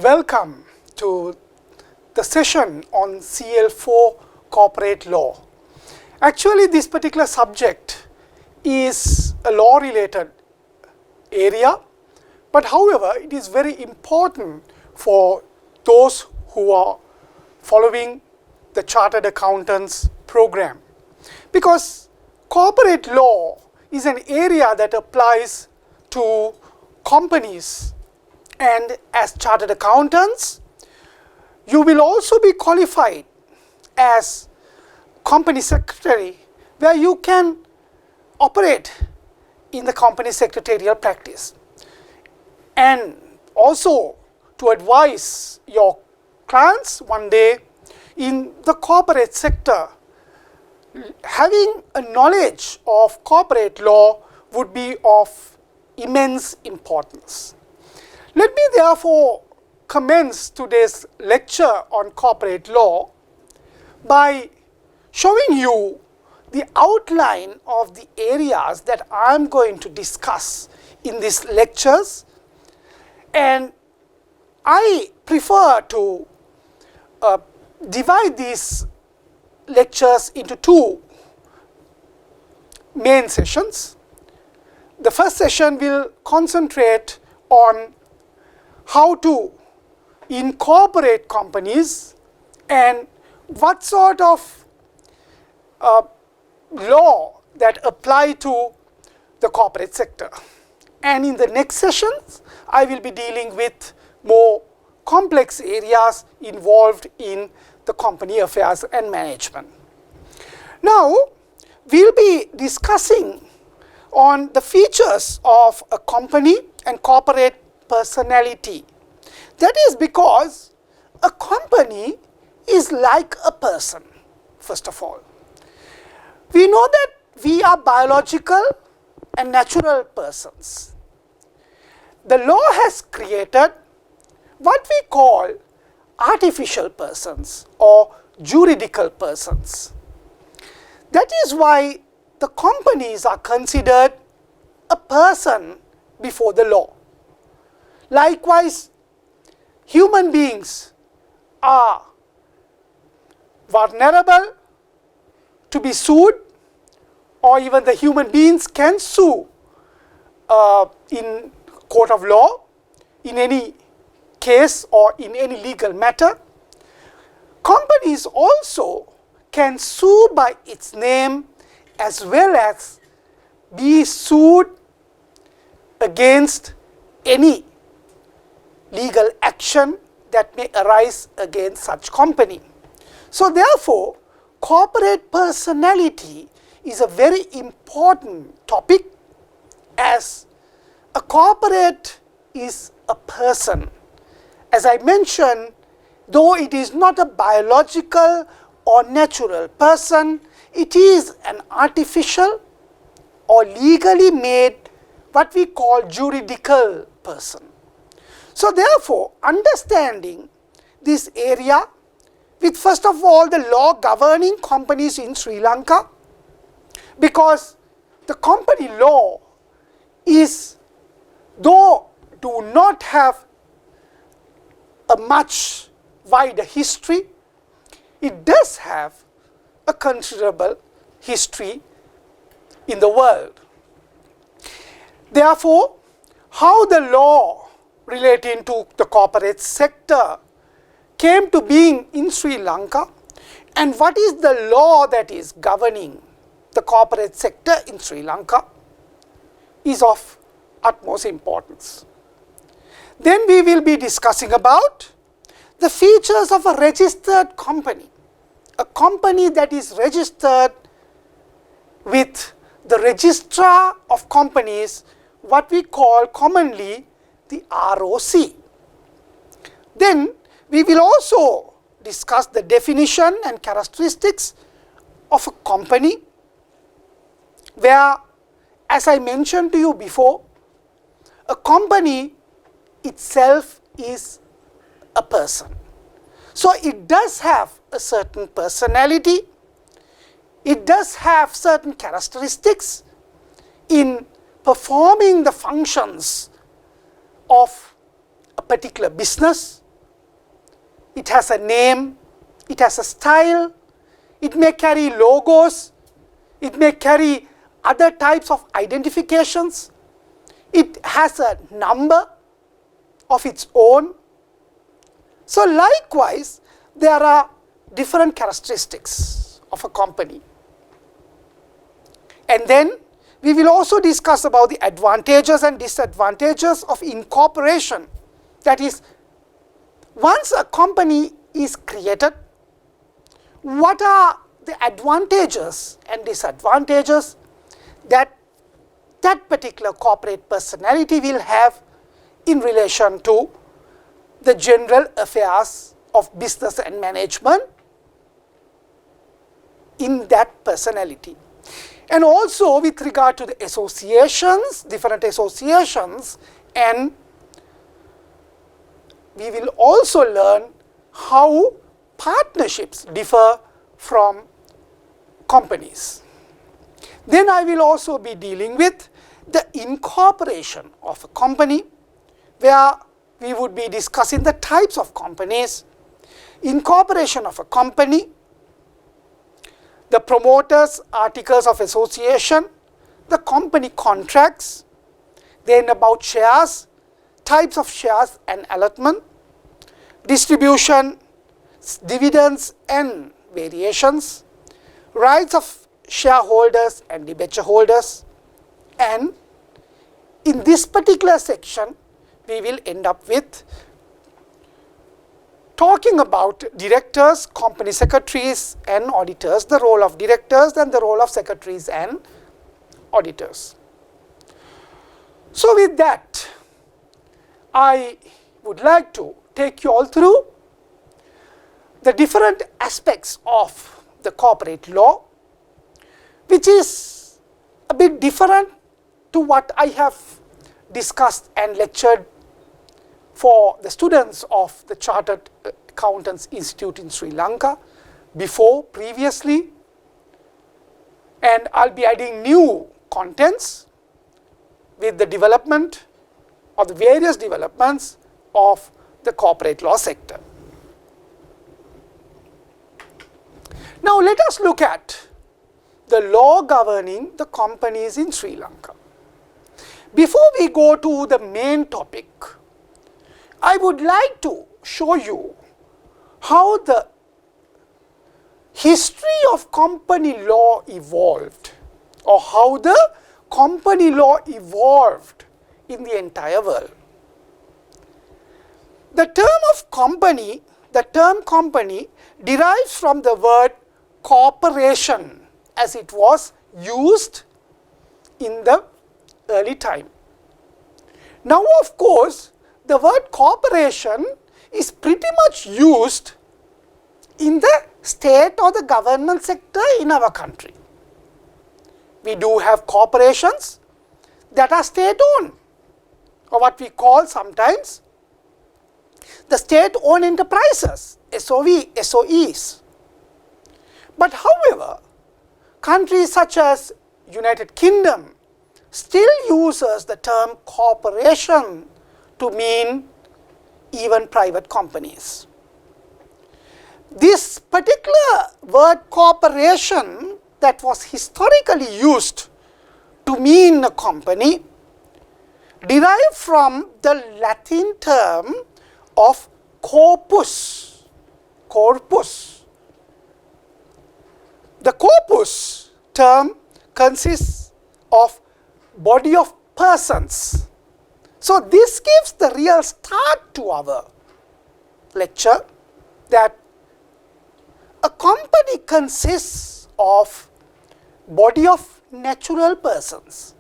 Welcome to the session on CL4 corporate law. Actually, this particular subject is a law related area, but however, it is very important for those who are following the Chartered Accountants program, because corporate law is an area that applies to companies, and as chartered accountants you will also be qualified as company secretary, where you can operate in the company secretarial practice and also to advise your clients one day in the corporate sector. Having a knowledge of corporate law would be of immense importance. Let me therefore commence today's lecture on corporate law by showing you the outline of the areas that I am going to discuss in these lectures, and I prefer to divide these lectures into two main sessions. The first session will concentrate on how to incorporate companies and what sort of law that apply to the corporate sector. And in the next sessions, I will be dealing with more complex areas involved in the company affairs and management. Now, we'll be discussing on the features of a company and corporate personality. That is because a company is like a person, first of all. We know that we are biological and natural persons. The law has created what we call artificial persons or juridical persons. That is why the companies are considered a person before the law. Likewise, human beings are vulnerable to be sued, or even the human beings can sue in court of law in any case or in any legal matter. Companies also can sue by its name as well as be sued against any legal action that may arise against such company. So therefore, corporate personality is a very important topic, as a corporate is a person. As I mentioned, though it is not a biological or natural person, it is an artificial or legally made what we call juridical person. So therefore, understanding this area with first of all the law governing companies in Sri Lanka, because the company law is, though do not have a much wider history, it does have a considerable history in the world. Therefore, how the law relating to the corporate sector came to being in Sri Lanka, and what is the law that is governing the corporate sector in Sri Lanka is of utmost importance. Then we will be discussing about the features of a registered company, a company that is registered with the registrar of companies, what we call commonly the ROC. Then we will also discuss the definition and characteristics of a company, where, as I mentioned to you before, a company itself is a person. So it does have a certain personality, it does have certain characteristics in performing the functions of a particular business it has a name, it has a style, it may carry logos, it may carry other types of identifications, it has a number of its own. So likewise, there are different characteristics of a company. And then we will also discuss about the advantages and disadvantages of incorporation. That is, once a company is created, what are the advantages and disadvantages that that particular corporate personality will have in relation to the general affairs of business and management in that personality. And also with regard to the associations, different associations, and we will also learn how partnerships differ from companies. Then I will also be dealing with the incorporation of a company, where we would be discussing the types of companies, incorporation of a company, the promoters' articles of association, the company contracts, then about shares, types of shares and allotment, distribution, dividends and variations, rights of shareholders and debenture holders, and in this particular section we will end up with talking about directors, company secretaries and auditors, the role of directors and the role of secretaries and auditors. So with that, I would like to take you all through the different aspects of the corporate law, which is a bit different to what I have discussed and lectured for the students of the Chartered Accountants Institute in Sri Lanka previously, and I'll be adding new contents with the development or the various developments of the corporate law sector. Now let us look at the law governing the companies in Sri Lanka. Before we go to the main topic, I would like to show you how the history of company law evolved, or how the company law evolved in the entire world. The term company derives from the word corporation as it was used in the early time. Now of course, the word corporation is pretty much used in the state or the government sector in our country. We do have corporations that are state-owned, or what we call sometimes the state-owned enterprises, SOEs. But however, countries such as United Kingdom still uses the term corporation to mean even private companies. This particular word corporation that was historically used to mean a company derived from the Latin term of corpus. The corpus term consists of body of persons. So this gives the real start to our lecture, that a company consists of body of natural persons.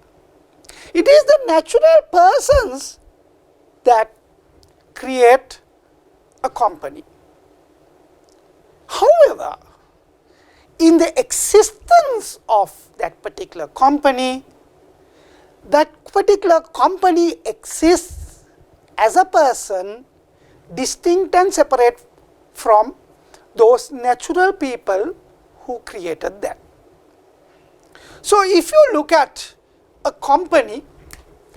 It is the natural persons that create a company. However, in the existence of that particular company exists as a person distinct and separate from those natural people who created that. So if you look at a company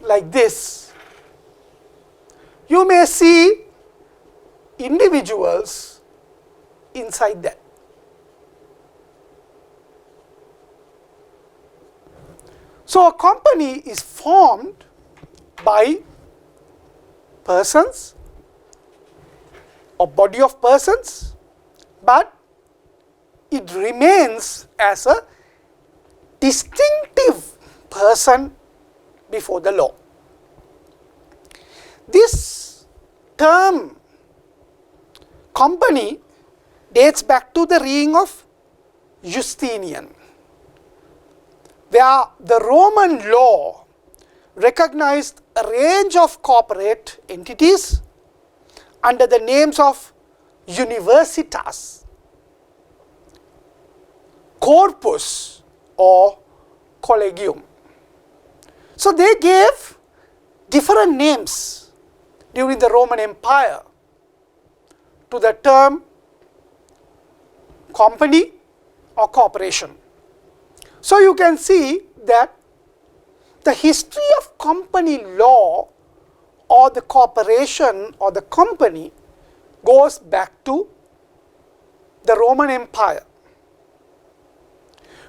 like this, you may see individuals inside that. So a company is formed by persons or body of persons, but it remains as a distinctive person before the law. This term company dates back to the reign of Justinian, where the Roman law recognized a range of corporate entities under the names of universitas, corpus or collegium. So they gave different names during the Roman Empire to the term company or corporation. So you can see that the history of company law or the corporation or the company goes back to the Roman Empire.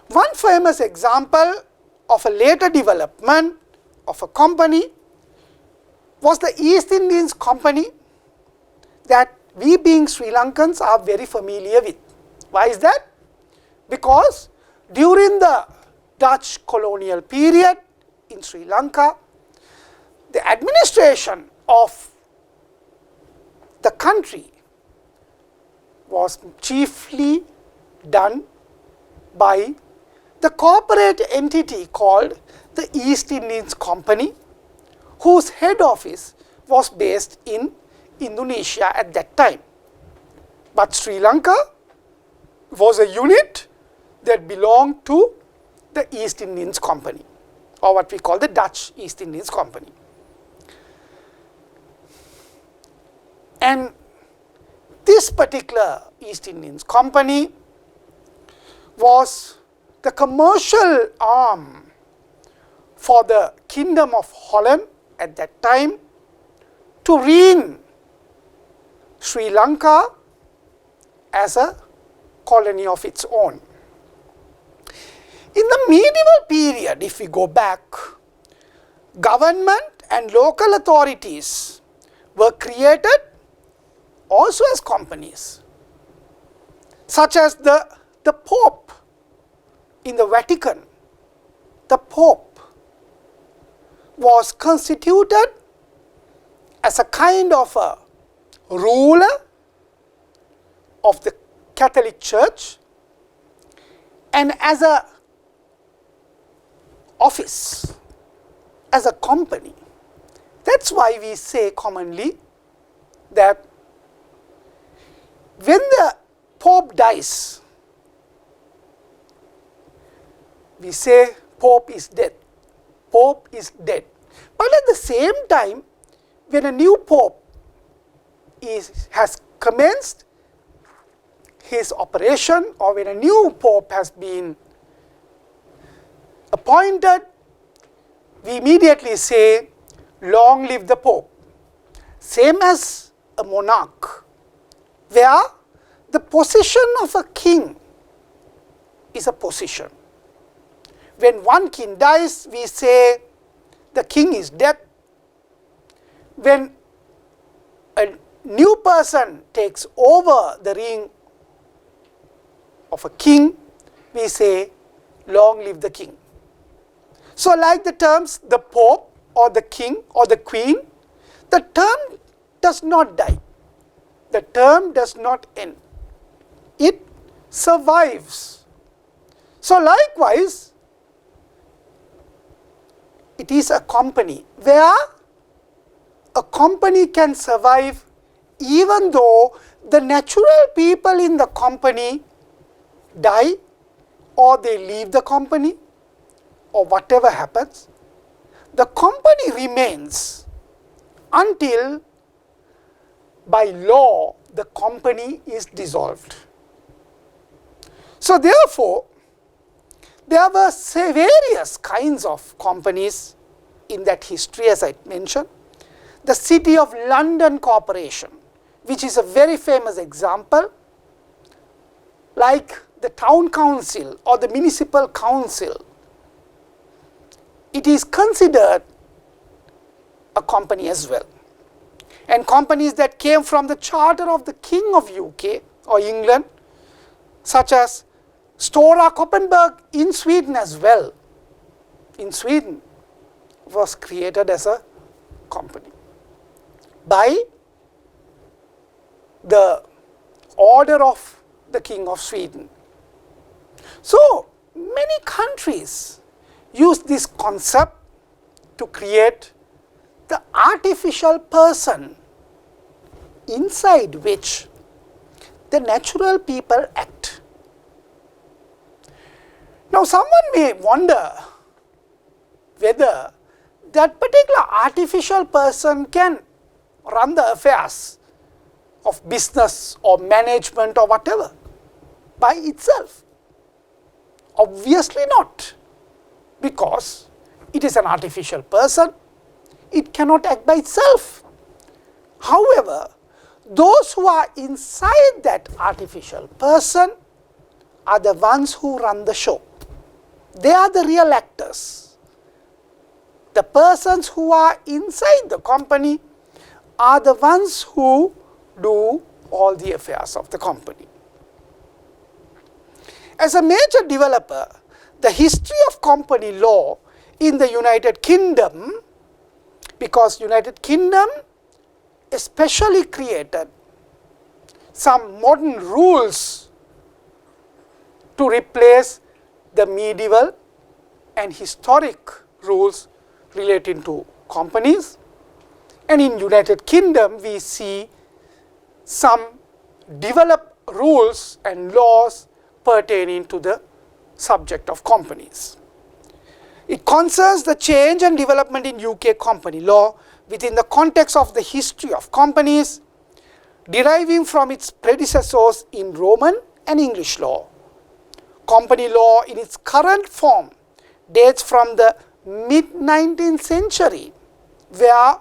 One famous example of a later development of a company was the East Indies Company that we being Sri Lankans are very familiar with. Why is that? Because during the Dutch colonial period in Sri Lanka, the administration of the country was chiefly done by the corporate entity called the East Indies Company, whose head office was based in Indonesia at that time. But Sri Lanka was a unit that belonged to the East Indies Company, or what we call the Dutch East Indies Company. And this particular East Indies Company was the commercial arm for the Kingdom of Holland at that time to reign Sri Lanka as a colony of its own. In the medieval period, if we go back, government and local authorities were created also as companies, such as the Pope in the Vatican. The Pope was constituted as a kind of a ruler of the Catholic Church and as a office, as a company. That's why we say commonly that when the Pope dies, we say Pope is dead. Pope is dead. But at the same time, when a new Pope has commenced his operation, or when a new Pope has been appointed, we immediately say, long live the Pope. Same as a monarch, where the position of a king is a position. When one king dies, we say the king is dead. When a new person takes over the reign of a king, we say long live the king. So like the terms the Pope or the king or the queen, the term does not die. The term does not end. It survives. So likewise, it is a company where a company can survive even though the natural people in the company die or they leave the company or whatever happens. The company remains until by law the company is dissolved. So therefore, there were various kinds of companies in that history, as I mentioned. The City of London Corporation, which is a very famous example, like the town council or the municipal council, it is considered a company as well. And companies that came from the charter of the King of UK or England, such as Stora Koppenberg in Sweden as well, in Sweden, was created as a company by the order of the King of Sweden. So many countries use this concept to create the artificial person inside which the natural people act. Now someone may wonder whether that particular artificial person can run the affairs of business or management or whatever by itself. Obviously not, because it is an artificial person, it cannot act by itself. However, those who are inside that artificial person are the ones who run the show. They are the real actors. The persons who are inside the company are the ones who do all the affairs of the company. As a major developer, the history of company law in the United Kingdom, because United Kingdom especially created some modern rules to replace the medieval and historic rules relating to companies. And in United Kingdom, we see some developed rules and laws pertaining to the subject of companies. It concerns the change and development in UK company law within the context of the history of companies, deriving from its predecessors in Roman and English law. Company law in its current form dates from the mid-19th century, where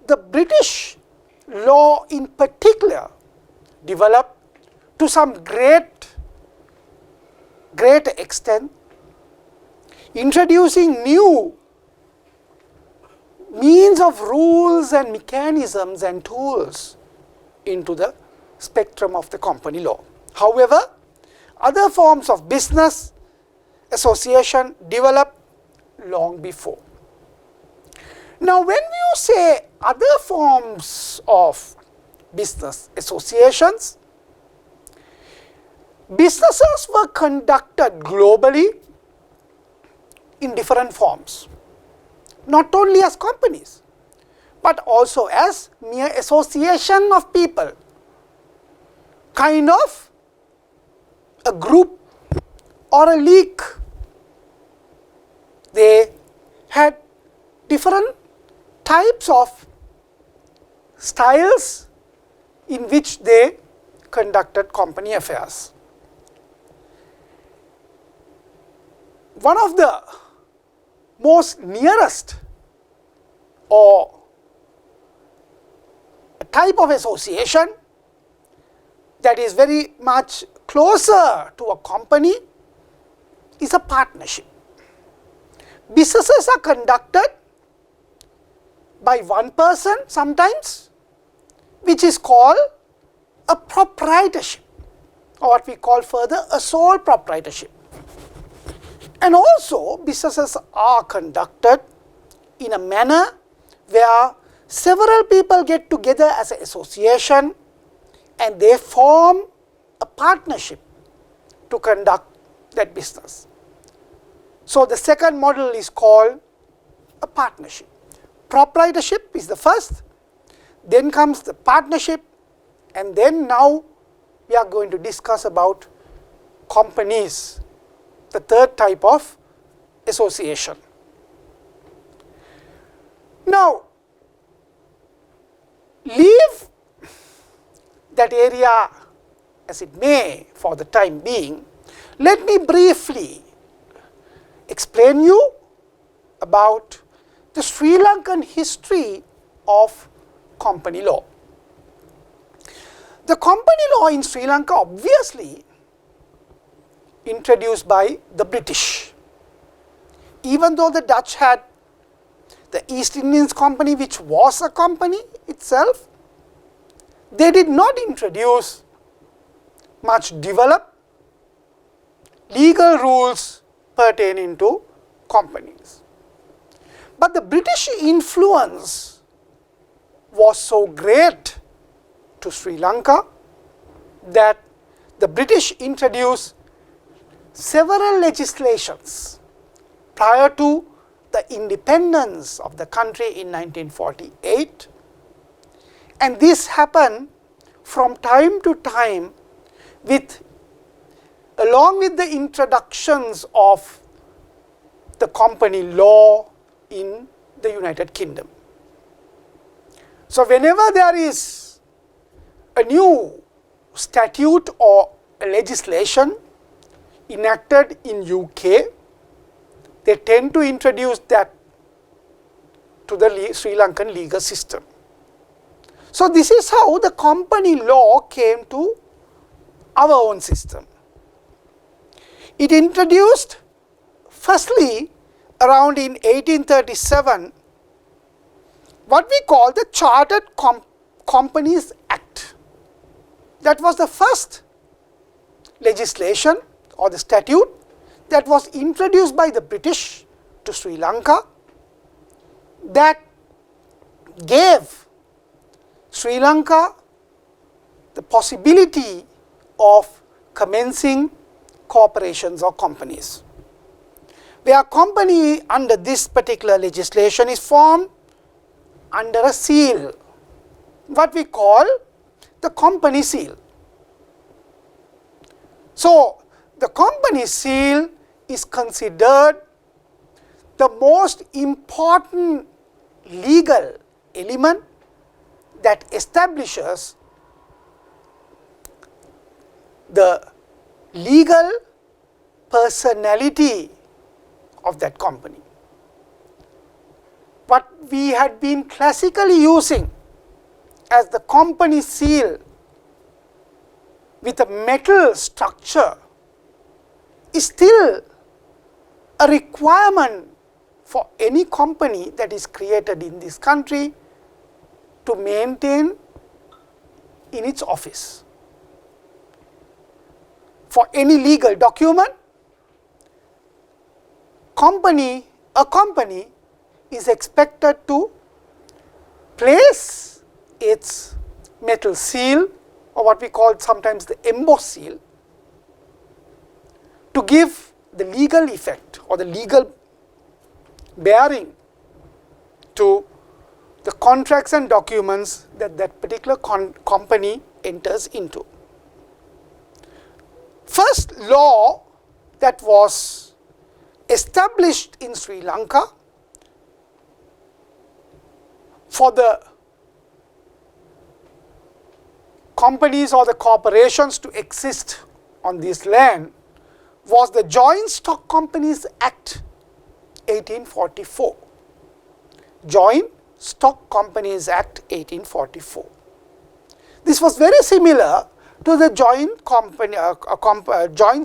the British law in particular developed to some great extent, introducing new means of rules and mechanisms and tools into the spectrum of the company law. However, other forms of business association developed long before. Now, when you say other forms of business associations, businesses were conducted globally in different forms, not only as companies, but also as mere association of people, kind of a group or a league. They had different types of styles in which they conducted company affairs. One of the most nearest or a type of association that is very much closer to a company is a partnership. Businesses are conducted by one person sometimes, which is called a proprietorship, or what we call further a sole proprietorship. And also businesses are conducted in a manner where several people get together as an association and they form a partnership to conduct that business. So the second model is called a partnership. Proprietorship is the first, then comes the partnership, and then now we are going to discuss about companies, the third type of association. Now, leave that area as it may for the time being. Let me briefly explain you about the Sri Lankan history of company law. The company law in Sri Lanka obviously introduced by the British. Even though the Dutch had the East Indian Company, which was a company itself, they did not introduce much developed legal rules pertaining to companies. But the British influence was so great to Sri Lanka that the British introduced several legislations prior to the independence of the country in 1948, and this happened from time to time along with the introductions of the company law in the United Kingdom. So whenever there is a new statute or a legislation enacted in UK, they tend to introduce that to the Sri Lankan legal system. So this is how the company law came to our own system. It introduced firstly around in 1837 what we call the Chartered Companies Act. That was the first legislation or the statute that was introduced by the British to Sri Lanka that gave Sri Lanka the possibility of commencing corporations or companies, where a company under this particular legislation is formed under a seal, what we call the company seal. So the company seal is considered the most important legal element that establishes the legal personality of that company. What we had been classically using as the company seal with a metal structure is still a requirement for any company that is created in this country to maintain in its office. For any legal document, a company is expected to place its metal seal, or what we call sometimes the embossed seal, to give the legal effect or the legal bearing to the contracts and documents that that particular company enters into. First law that was established in Sri Lanka for the companies or the corporations to exist on this land was the Joint Stock Companies Act 1844. Joint Stock Companies Act 1844. This was very similar to the Joint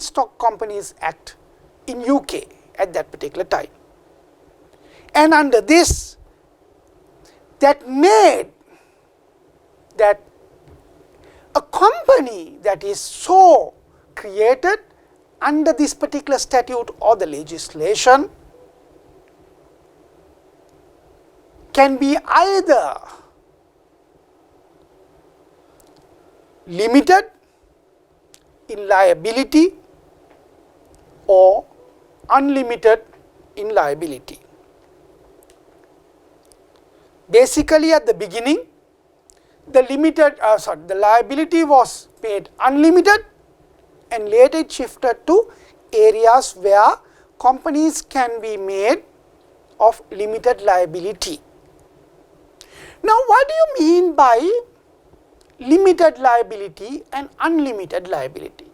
Stock Companies Act in UK at that particular time. And under this, that made that a company that is so created under this particular statute or the legislation can be either limited in liability or unlimited in liability. Basically, at the beginning, the liability was made unlimited, and later it shifted to areas where companies can be made of limited liability. Now, what do you mean by limited liability and unlimited liability?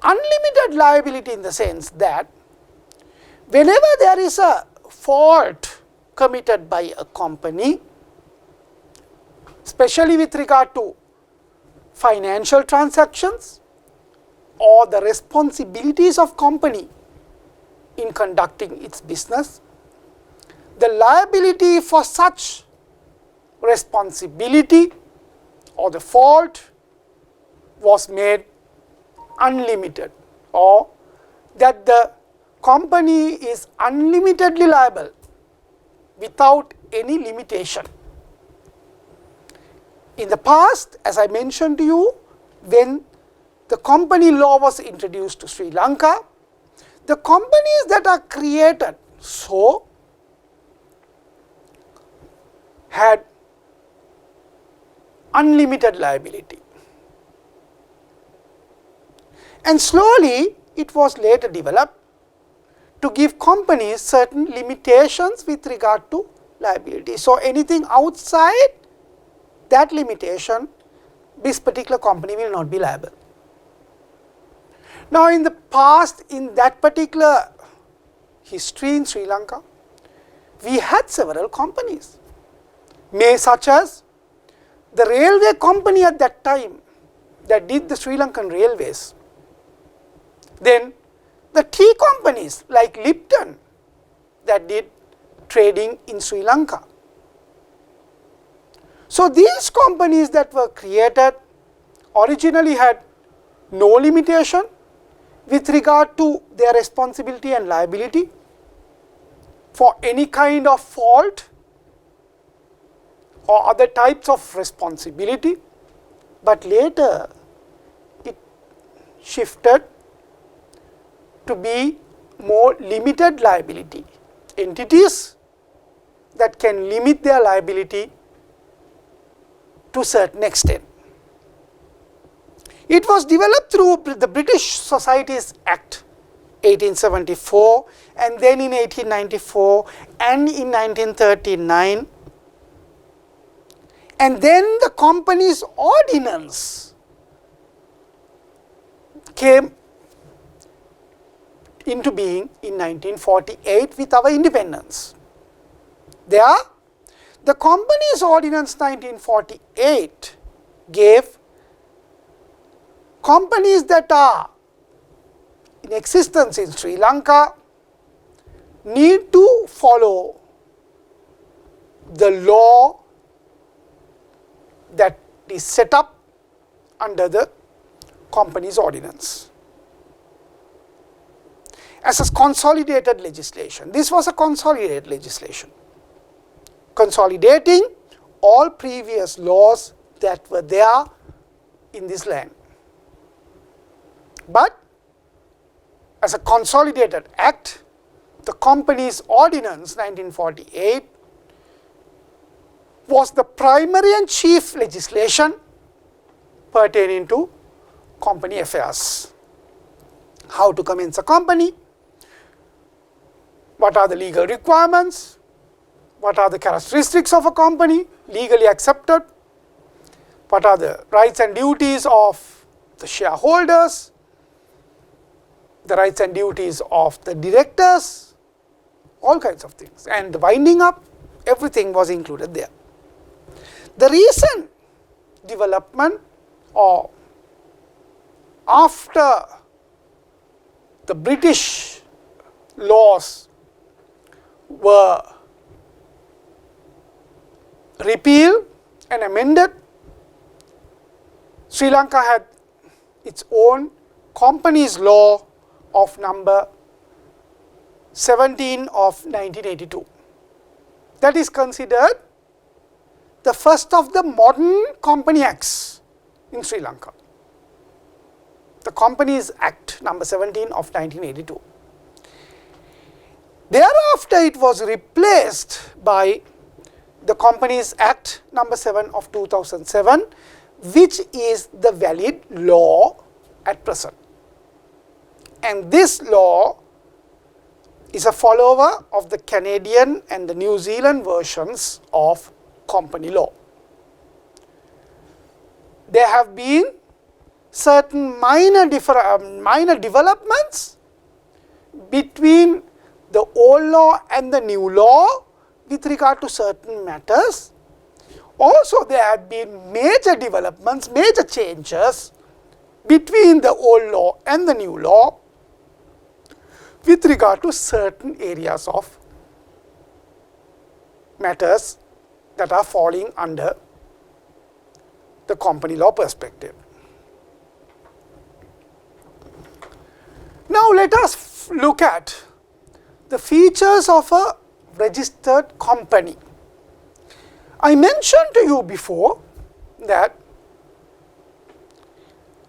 Unlimited liability in the sense that whenever there is a fault committed by a company, especially with regard to financial transactions, or the responsibilities of company in conducting its business, the liability for such responsibility or the fault was made unlimited, or that the company is unlimitedly liable without any limitation. In the past, as I mentioned to you, when the company law was introduced to Sri Lanka, the companies that are created had unlimited liability. And slowly it was later developed to give companies certain limitations with regard to liability. So, anything outside that limitation, this particular company will not be liable. Now, in the past, in that particular history in Sri Lanka, we had several companies, such as the railway company at that time that did the Sri Lankan railways. Then the tea companies like Lipton that did trading in Sri Lanka. So, these companies that were created originally had no limitation with regard to their responsibility and liability for any kind of fault or other types of responsibility, but later it shifted to be more limited liability, entities that can limit their liability to a certain extent. It was developed through the British Societies Act 1874, and then in 1894 and in 1939, and then the Companies Ordinance came into being in 1948 with our independence. There, the Companies Ordinance 1948 gave companies that are in existence in Sri Lanka need to follow the law that is set up under the Companies Ordinance as a consolidated legislation. This was a consolidated legislation, consolidating all previous laws that were there in this land. But as a consolidated act, the Companies Ordinance 1948 was the primary and chief legislation pertaining to company affairs. How to commence a company, what are the legal requirements, what are the characteristics of a company legally accepted, what are the rights and duties of the shareholders, the rights and duties of the directors, all kinds of things, and the winding up, everything was included there. The recent development, or after the British laws were repealed and amended, Sri Lanka had its own Companies Law of number 17 of 1982. That is considered the first of the modern company acts in Sri Lanka. The Companies Act number 17 of 1982. Thereafter, it was replaced by the Companies Act number 7 of 2007, which is the valid law at present. And this law is a follower of the Canadian and the New Zealand versions of company law. There have been certain minor developments between the old law and the new law with regard to certain matters. Also, there have been major developments, major changes between the old law and the new law with regard to certain areas of matters that are falling under the company law perspective. Now let us look at the features of a registered company. I mentioned to you before that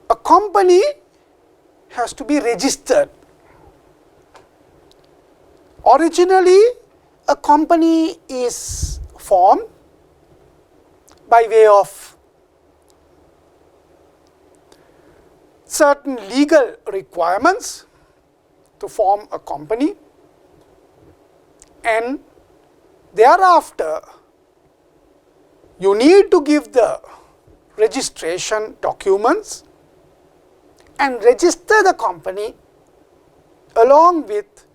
a company has to be registered. Originally, a company is formed by way of certain legal requirements to form a company, and thereafter you need to give the registration documents and register the company along with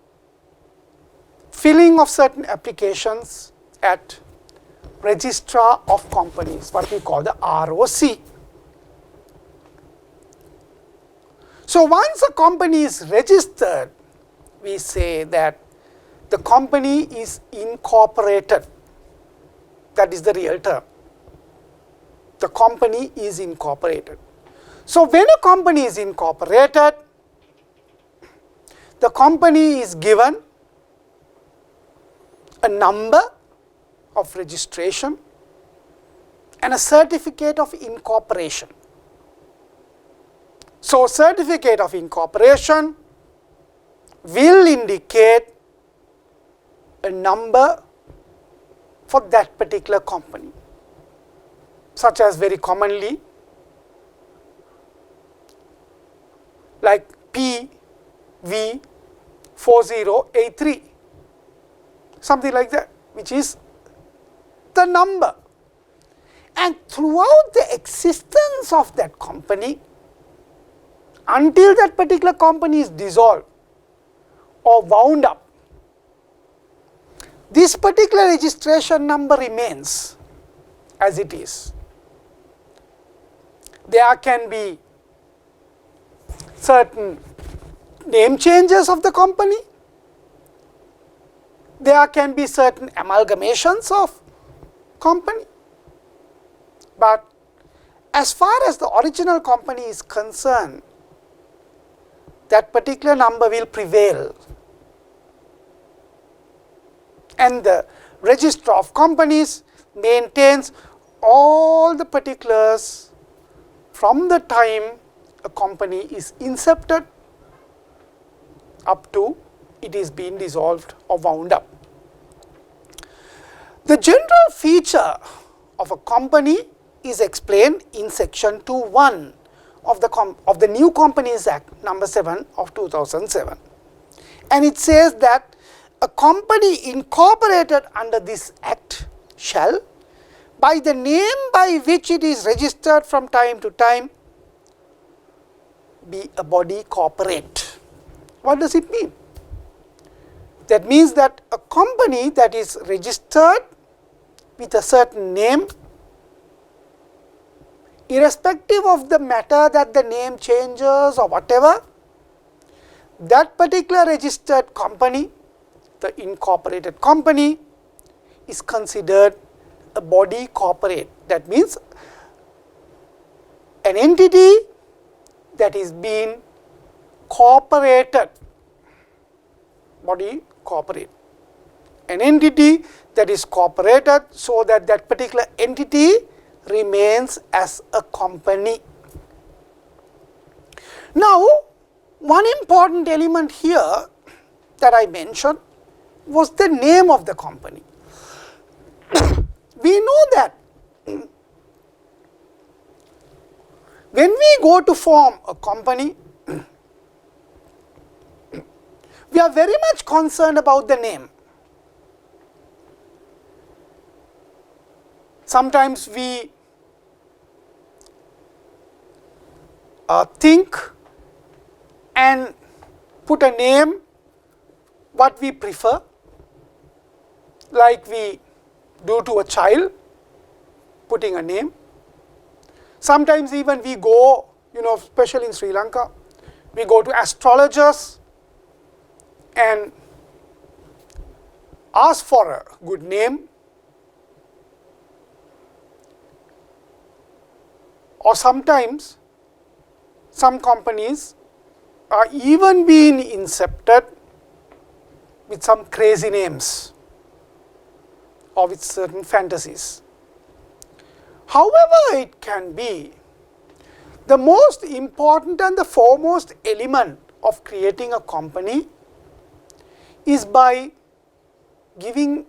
filling of certain applications at Registrar of Companies, what we call the ROC. So once a company is registered, we say that the company is incorporated. That is the real term. The company is incorporated. So when a company is incorporated, the company is given a number of registration and a certificate of incorporation. So certificate of incorporation will indicate a number for that particular company, such as very commonly like PV4083, something like that, which is the number. And throughout the existence of that company, until that particular company is dissolved or wound up, this particular registration number remains as it is. There can be certain name changes of the company, there can be certain amalgamations of company, but as far as the original company is concerned, that particular number will prevail, and the Registrar of Companies maintains all the particulars from the time a company is incepted up to it is being dissolved or wound up. The general feature of a company is explained in section 2(1) of the New Companies Act number 7 of 2007, and it says that a company incorporated under this act shall, by the name by which it is registered from time to time, be a body corporate. What does it mean? That means that a company that is registered with a certain name, irrespective of the matter that the name changes or whatever, that particular registered company, the incorporated company, is considered a body corporate. That means an entity that is being corporated, body corporate. An entity that is corporated so that that particular entity remains as a company. Now, one important element here that I mentioned was the name of the company. We know that when we go to form a company, we are very much concerned about the name. Sometimes we think and put a name what we prefer, like we do to a child, putting a name. Sometimes even we go especially in Sri Lanka, we go to astrologers and ask for a good name, or sometimes some companies are even being incepted with some crazy names or with certain fantasies. However it can be, the most important and the foremost element of creating a company is by giving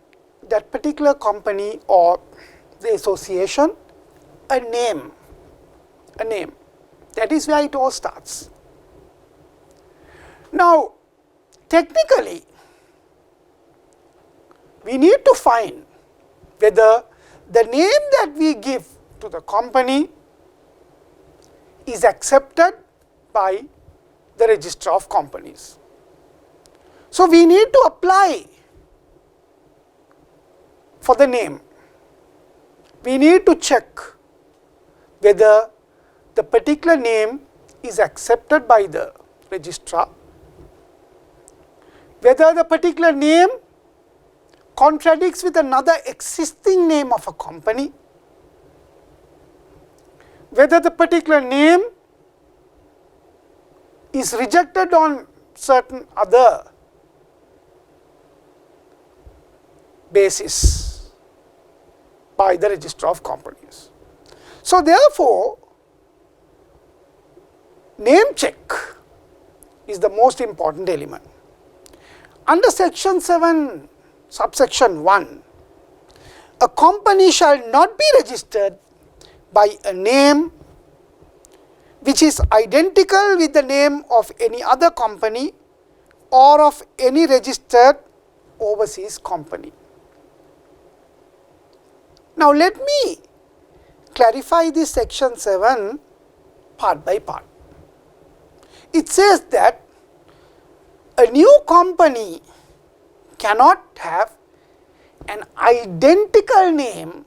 that particular company or the association a name. A name. That is where it all starts. Now, technically, we need to find whether the name that we give to the company is accepted by the Registrar of Companies. So, we need to apply for the name. We need to check whether the particular name is accepted by the registrar, whether the particular name contradicts with another existing name of a company, whether the particular name is rejected on certain other basis by the Registrar of Companies. So, therefore, name check is the most important element. Under section 7, subsection 1, a company shall not be registered by a name which is identical with the name of any other company or of any registered overseas company. Now, let me clarify this section 7 part by part. It says that a new company cannot have an identical name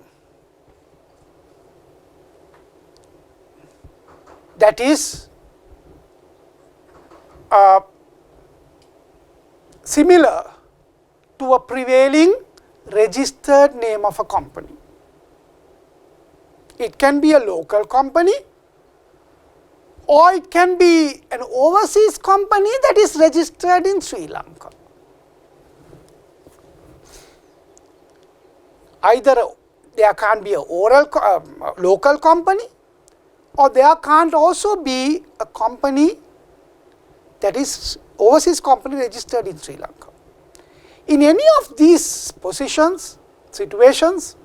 that is similar to a prevailing registered name of a company. It can be a local company, or it can be an overseas company that is registered in Sri Lanka. Either there can't be a local company, or there can't also be a company that is overseas company registered in Sri Lanka. In any of these positions, situations,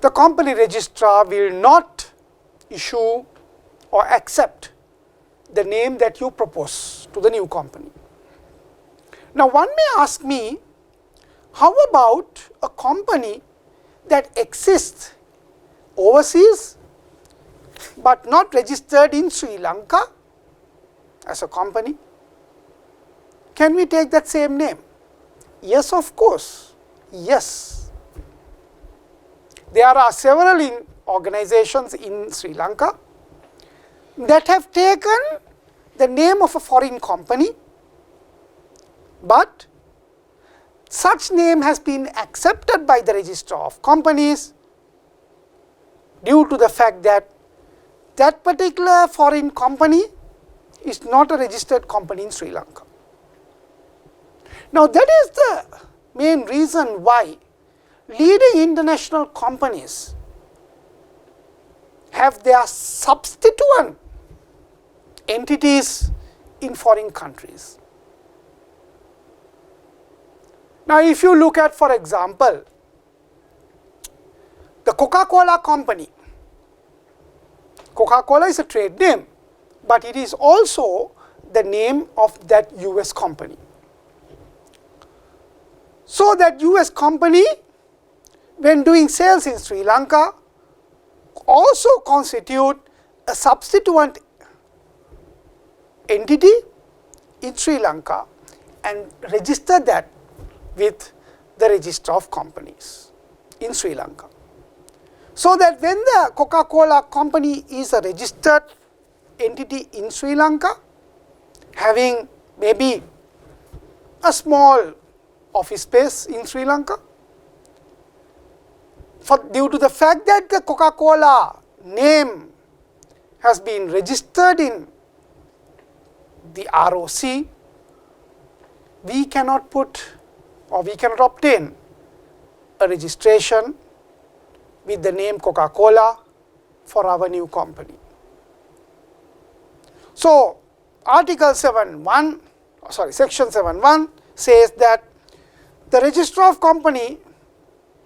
the company registrar will not issue or accept the name that you propose to the new company. Now, one may ask me, how about a company that exists overseas but not registered in Sri Lanka as a company? Can we take that same name? Yes, of course. Yes. There are several organizations in Sri Lanka that have taken the name of a foreign company, but such name has been accepted by the Registrar of Companies due to the fact that that particular foreign company is not a registered company in Sri Lanka. Now, that is the main reason why leading international companies have their substituent entities in foreign countries. Now, if you look at, for example, the Coca-Cola company. Coca-Cola is a trade name, but it is also the name of that US company. So, that US company, when doing sales in Sri Lanka, also constitute a substituent entity in Sri Lanka and register that with the Register of Companies in Sri Lanka. So that when the Coca-Cola company is a registered entity in Sri Lanka, having maybe a small office space in Sri Lanka, due to the fact that the Coca-Cola name has been registered in the ROC, we cannot put or we cannot obtain a registration with the name Coca-Cola for our new company. So, Article 7.1, sorry, Section 7.1 says that the registrar of company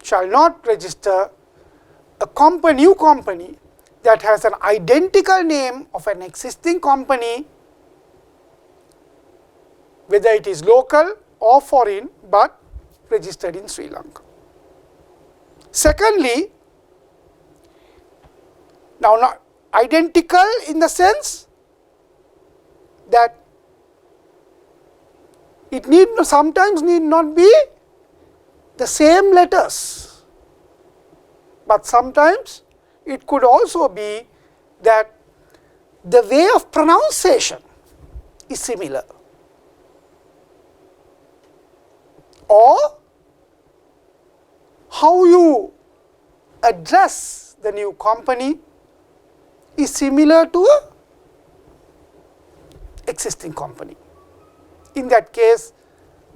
shall not register a new company that has an identical name of an existing company, whether it is local or foreign, but registered in Sri Lanka. Secondly, now not identical in the sense that it sometimes need not be the same letters, but sometimes it could also be that the way of pronunciation is similar, or how you address the new company is similar to a existing company. In that case,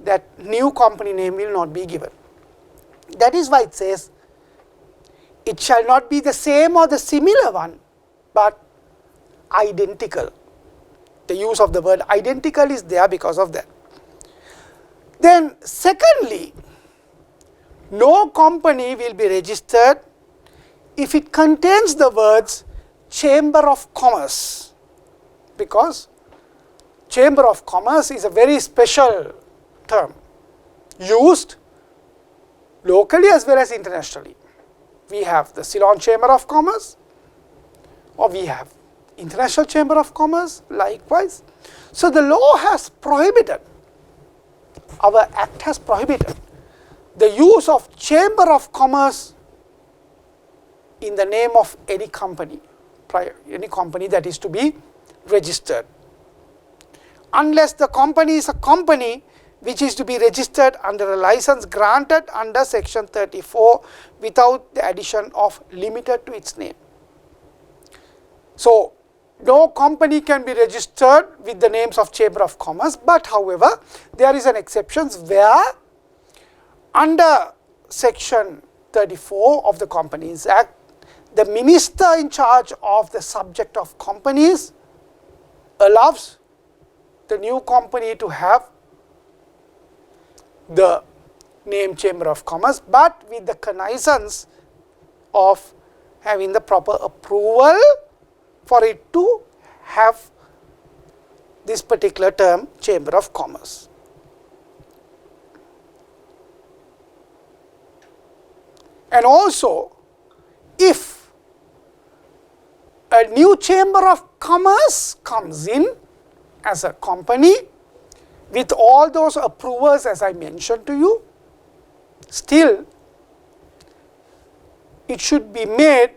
that new company name will not be given. That is why it says it shall not be the same or the similar one, but identical. The use of the word identical is there because of that. Then secondly, no company will be registered if it contains the words Chamber of Commerce, because Chamber of Commerce is a very special term used locally as well as internationally. We have the Ceylon Chamber of Commerce, or we have International Chamber of Commerce likewise. So the law has prohibited, our act has prohibited the use of Chamber of Commerce in the name of any company that is to be registered, unless the company is a company which is to be registered under a license granted under Section 34 without the addition of limited to its name. So, no company can be registered with the names of Chamber of Commerce, but however, there is an exception where under Section 34 of the Companies Act, the minister in charge of the subject of companies allows the new company to have the name Chamber of Commerce, but with the connivance of having the proper approval for it to have this particular term Chamber of Commerce. And also, if a new Chamber of Commerce comes in as a company with all those approvals as I mentioned to you, still it should be made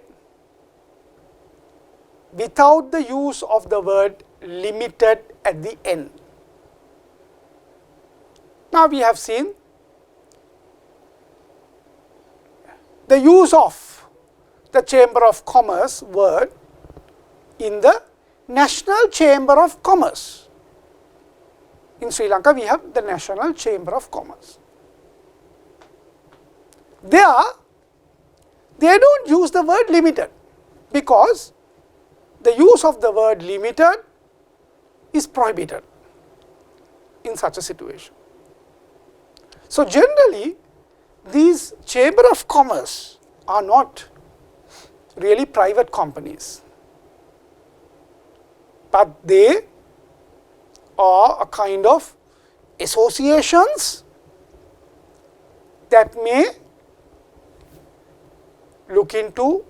without the use of the word limited at the end. Now we have seen the use of the Chamber of Commerce word in the National Chamber of Commerce. In Sri Lanka, we have the National Chamber of Commerce. There, they don't use the word limited, because the use of the word limited is prohibited in such a situation. So generally, these Chamber of Commerce are not really private companies, but they are a kind of associations that may look into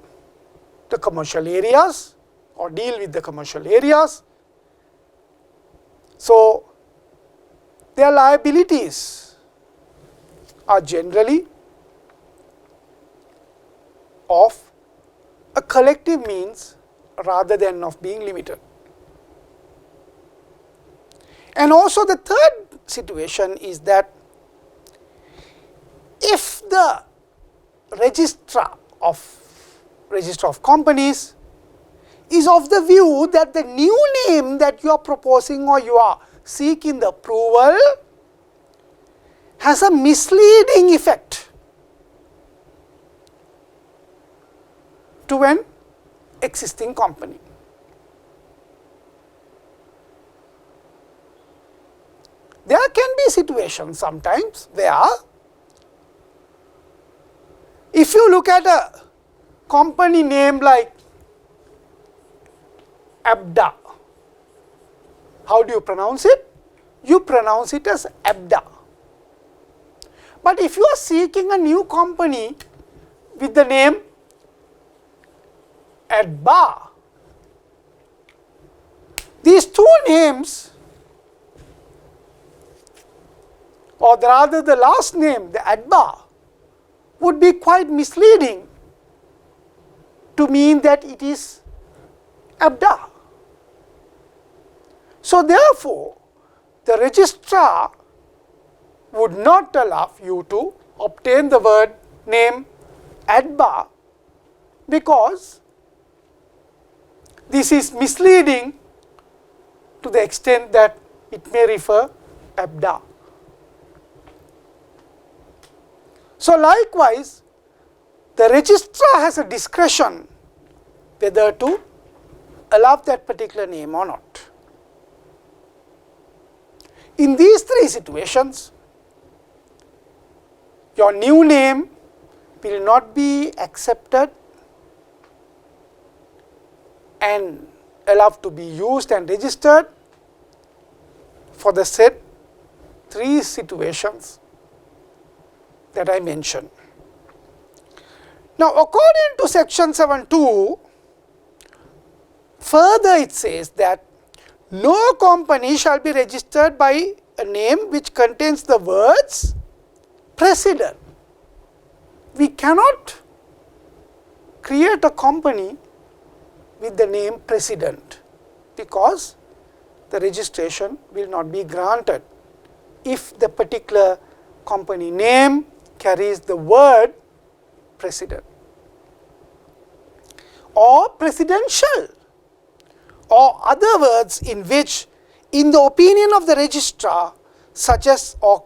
the commercial areas or deal with the commercial areas. So, their liabilities are generally of a collective means rather than of being limited. And also the third situation is that if the register of companies is of the view that the new name that you are proposing or you are seeking the approval has a misleading effect to an existing company. There can be situations sometimes where if you look at a company name like Abda, how do you pronounce it? You pronounce it as Abda. But if you are seeking a new company with the name Adba, these two names, or rather the last name, the Adba, would be quite misleading to mean that it is Abda. So therefore, the registrar would not allow you to obtain the word name Adba because this is misleading to the extent that it may refer Abda. So likewise, the registrar has a discretion whether to allow that particular name or not. In these three situations, your new name will not be accepted and allowed to be used and registered for the said three situations that I mentioned. Now, according to section 7.2, further it says that no company shall be registered by a name which contains the words president. We cannot create a company with the name president because the registration will not be granted if the particular company name carries the word president or presidential or other words in which, in the opinion of the registrar, suggest or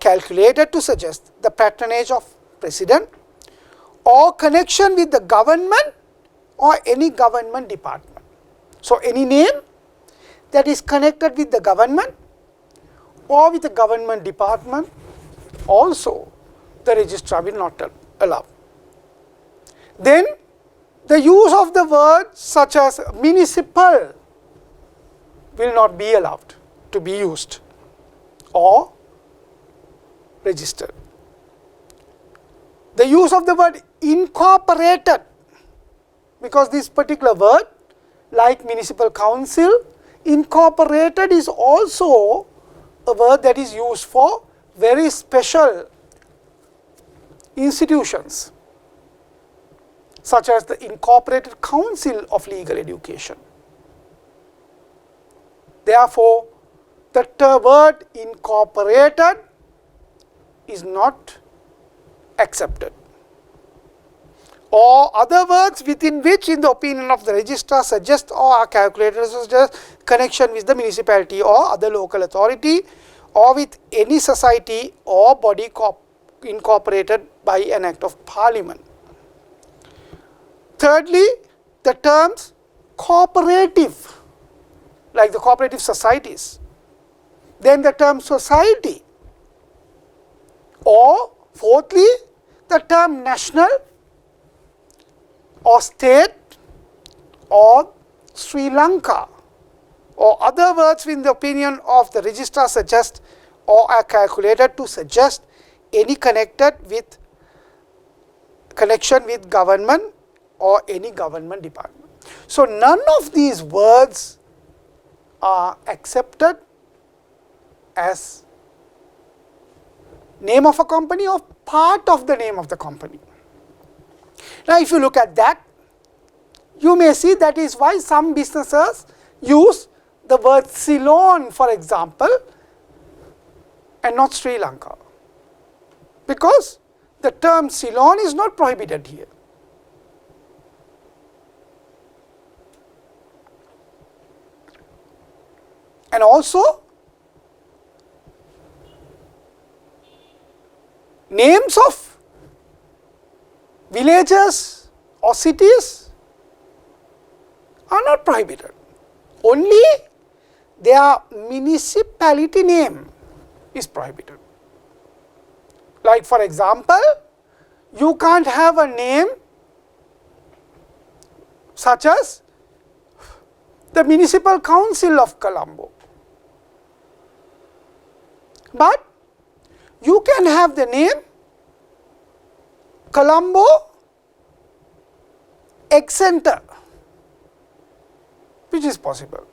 calculated to suggest the patronage of president or connection with the government or any government department. So, any name that is connected with the government or with the government department also the registrar will not allow. Then the use of the words such as municipal will not be allowed to be used or registered. The use of the word incorporated, because this particular word, like municipal council, incorporated is also a word that is used for very special institutions such as the Incorporated Council of Legal Education. Therefore, the word incorporated is not accepted. Or other words within which, in the opinion of the registrar, suggest or are calculated to suggest connection with the municipality or other local authority or with any society or body incorporated by an act of parliament. Thirdly, the terms cooperative, like the cooperative societies. Then the term society. Or fourthly, the term national or state or Sri Lanka or other words in the opinion of the registrar suggest or are calculated to suggest any connection with government or any government department. So, none of these words are accepted as name of a company or part of the name of the company. Now, if you look at that, you may see that is why some businesses use the word Ceylon, for example, and not Sri Lanka? Because the term Ceylon is not prohibited here. And also, names of villages or cities are not prohibited. Only their municipality name is prohibited. Like for example, you can't have a name such as the Municipal Council of Colombo, but you can have the name Colombo Egg Center, which is possible.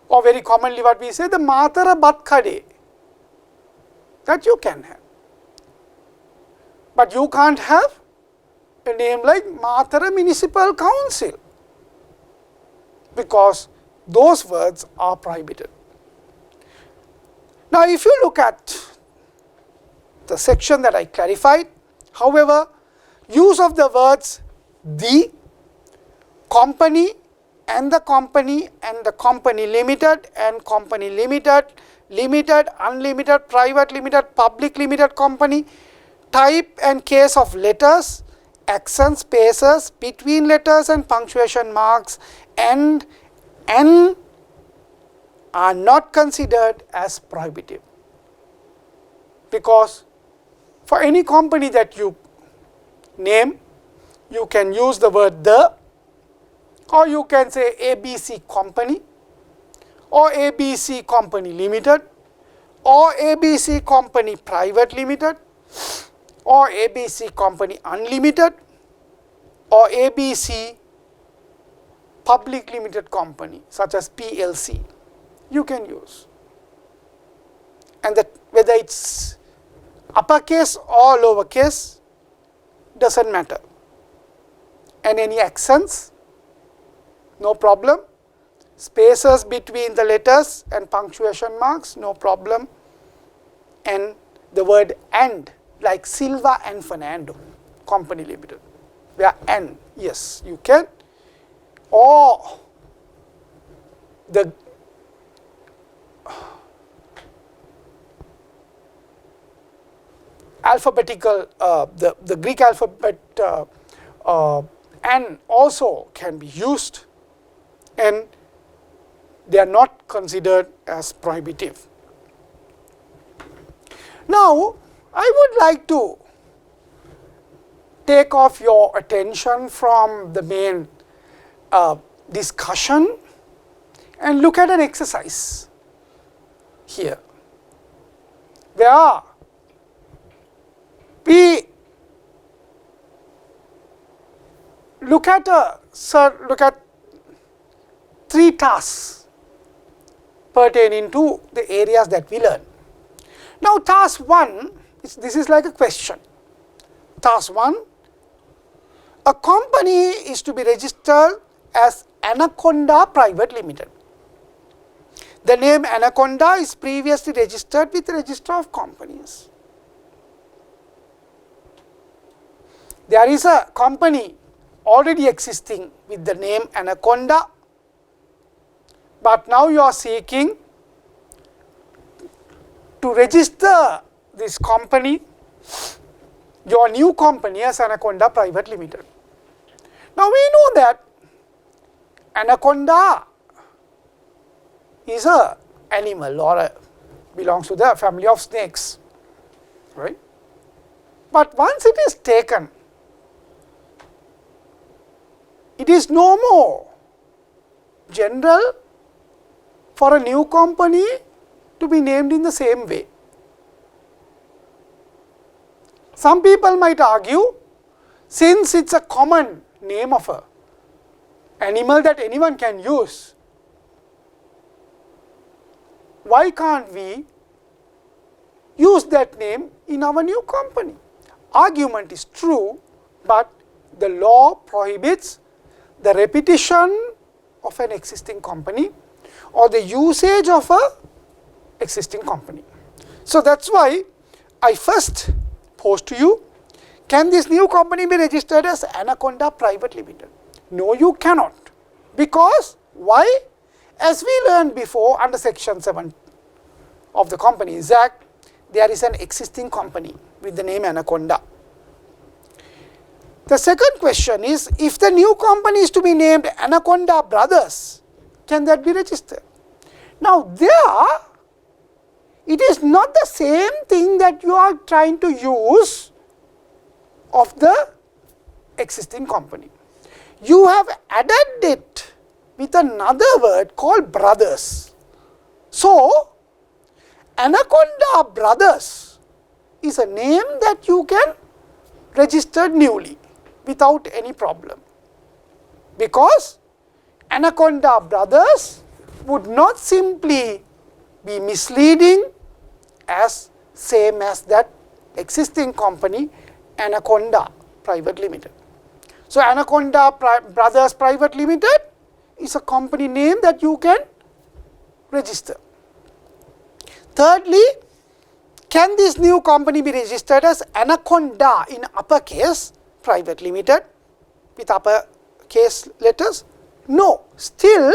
Or very commonly what we say, the Matara Batkade, that you can have. But you can't have a name like Matara Municipal Council, because those words are prohibited. Now, if you look at the section that I clarified, however, use of the words the, company, and the company limited, and company limited, limited, unlimited, private limited, public limited company, type and case of letters, accent spaces between letters and punctuation marks, and N are not considered as prohibitive, because for any company that you name, you can use the word the, or you can say ABC Company, or ABC Company Limited, or ABC Company Private Limited, or ABC Company Unlimited, or ABC Public Limited Company such as PLC. You can use, and that whether it's uppercase or lowercase doesn't matter, and any accents, no problem, spaces between the letters and punctuation marks, no problem, and the word and, like Silva and Fernando Company Limited, where and, yes, you can, or the alphabetical, the Greek alphabet and also can be used, and they are not considered as prohibitive. Now, I would like to take off your attention from the main discussion and look at an exercise here, where we look at three tasks pertaining to the areas that we learn. Now, task 1, this is like a question. Task 1, a company is to be registered as Anaconda Private Limited. The name Anaconda is previously registered with the Register of Companies. There is a company already existing with the name Anaconda, but now you are seeking to register this company, your new company, as Anaconda Private Limited. Now we know that Anaconda is a animal, or belongs to the family of snakes, right? But once it is taken, it is no more general for a new company to be named in the same way. Some people might argue, since it's a common name of a animal that anyone can use, why can't we use that name in our new company? Argument is true, but the law prohibits the repetition of an existing company or the usage of a existing company. So that's why I first posed to you, can this new company be registered as Anaconda Private Limited? No, you cannot. Because why? As we learned before under section 7 of the Companies Act, there is an existing company with the name Anaconda. The second question is, if the new company is to be named Anaconda Brothers, can that be registered? Now there, it is not the same thing that you are trying to use of the existing company. You have added it with another word called brothers. So, Anaconda Brothers is a name that you can register newly without any problem, because Anaconda Brothers would not simply be misleading as same as that existing company Anaconda Private Limited. So, Anaconda Brothers Private Limited is a company name that you can register. Thirdly, can this new company be registered as Anaconda in uppercase Private Limited with uppercase letters? No. Still,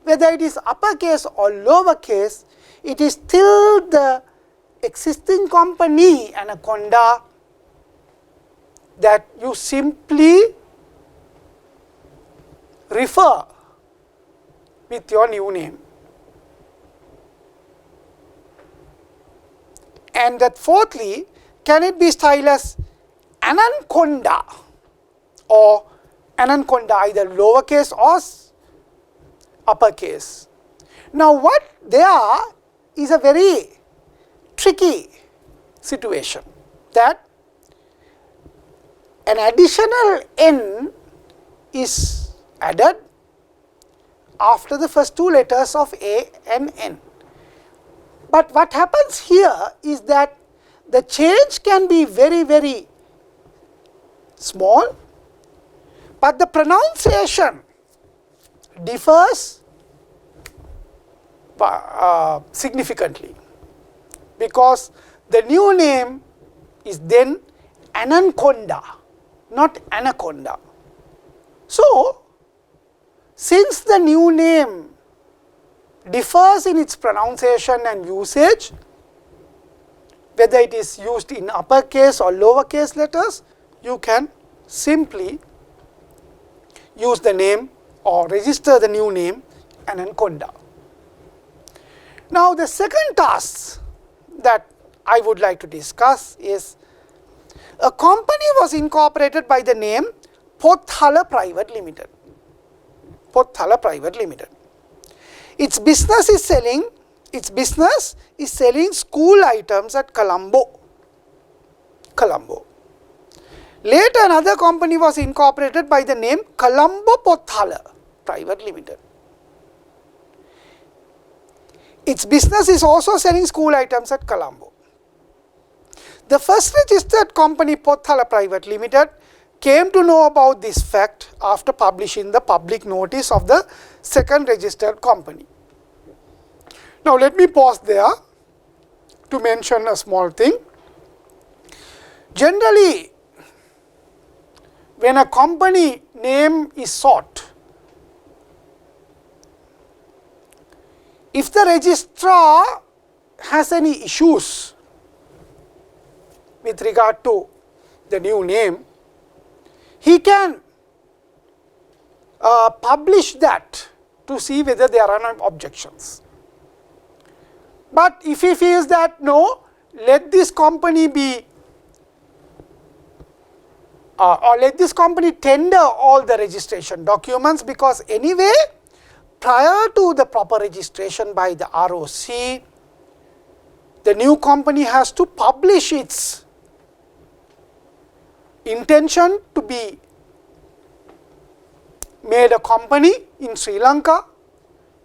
whether it is uppercase or lowercase, it is still the existing company Anaconda that you simply refer with your new name. And that fourthly, can it be styled as Anaconda or Anaconda, either lowercase or uppercase? Now what there is a very tricky situation, that an additional N is added after the first two letters of A and N. But what happens here is that the change can be very, very small, but the pronunciation differs significantly, because the new name is then Anaconda, not Anaconda. So, since the new name differs in its pronunciation and usage, whether it is used in uppercase or lowercase letters, you can simply use the name or register the new name Anaconda. Now the second task that I would like to discuss is, a company was incorporated by the name Pothala Private Limited. Pothala Private Limited. Its business is selling school items at Colombo. Later another company was incorporated by the name Colombo Pothala Private Limited. Its business is also selling school items at Colombo. The first registered company, Pothala Private Limited, came to know about this fact after publishing the public notice of the second registered company. Now let me pause there to mention a small thing. Generally, when a company name is sought, if the registrar has any issues with regard to the new name, he can publish that to see whether there are no objections. But if he feels that no, let this company be or let this company tender all the registration documents, because anyway prior to the proper registration by the ROC, the new company has to publish its intention to be made a company in Sri Lanka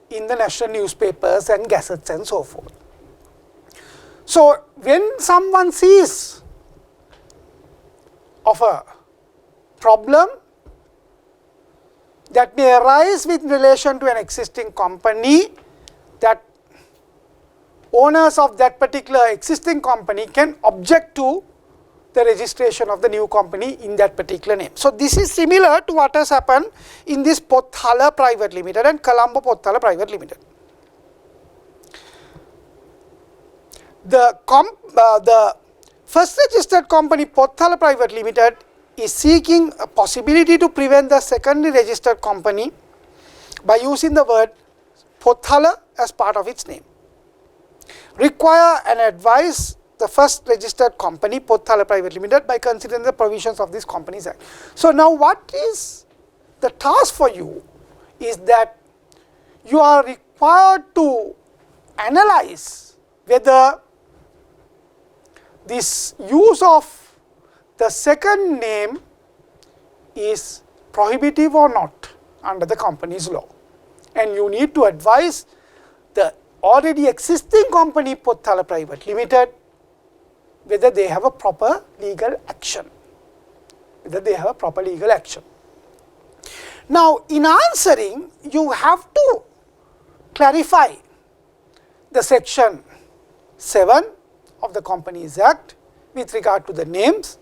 in the national newspapers and gazettes and so forth. So when someone sees of a problem, that may arise with relation to an existing company, that owners of that particular existing company can object to the registration of the new company in that particular name. So, this is similar to what has happened in this Pothala Private Limited and Colombo Pothala Private Limited. The first registered company Pothala Private Limited is seeking a possibility to prevent the secondary registered company by using the word Pothala as part of its name. Require and advise the first registered company Pothala Private Limited by considering the provisions of this Companies Act. So, now what is the task for you is that you are required to analyze whether this use of the second name is prohibitive or not under the company's law, and you need to advise the already existing company Pothala Private Limited whether they have a proper legal action, Now, in answering, you have to clarify the section 7 of the Companies Act with regard to the names,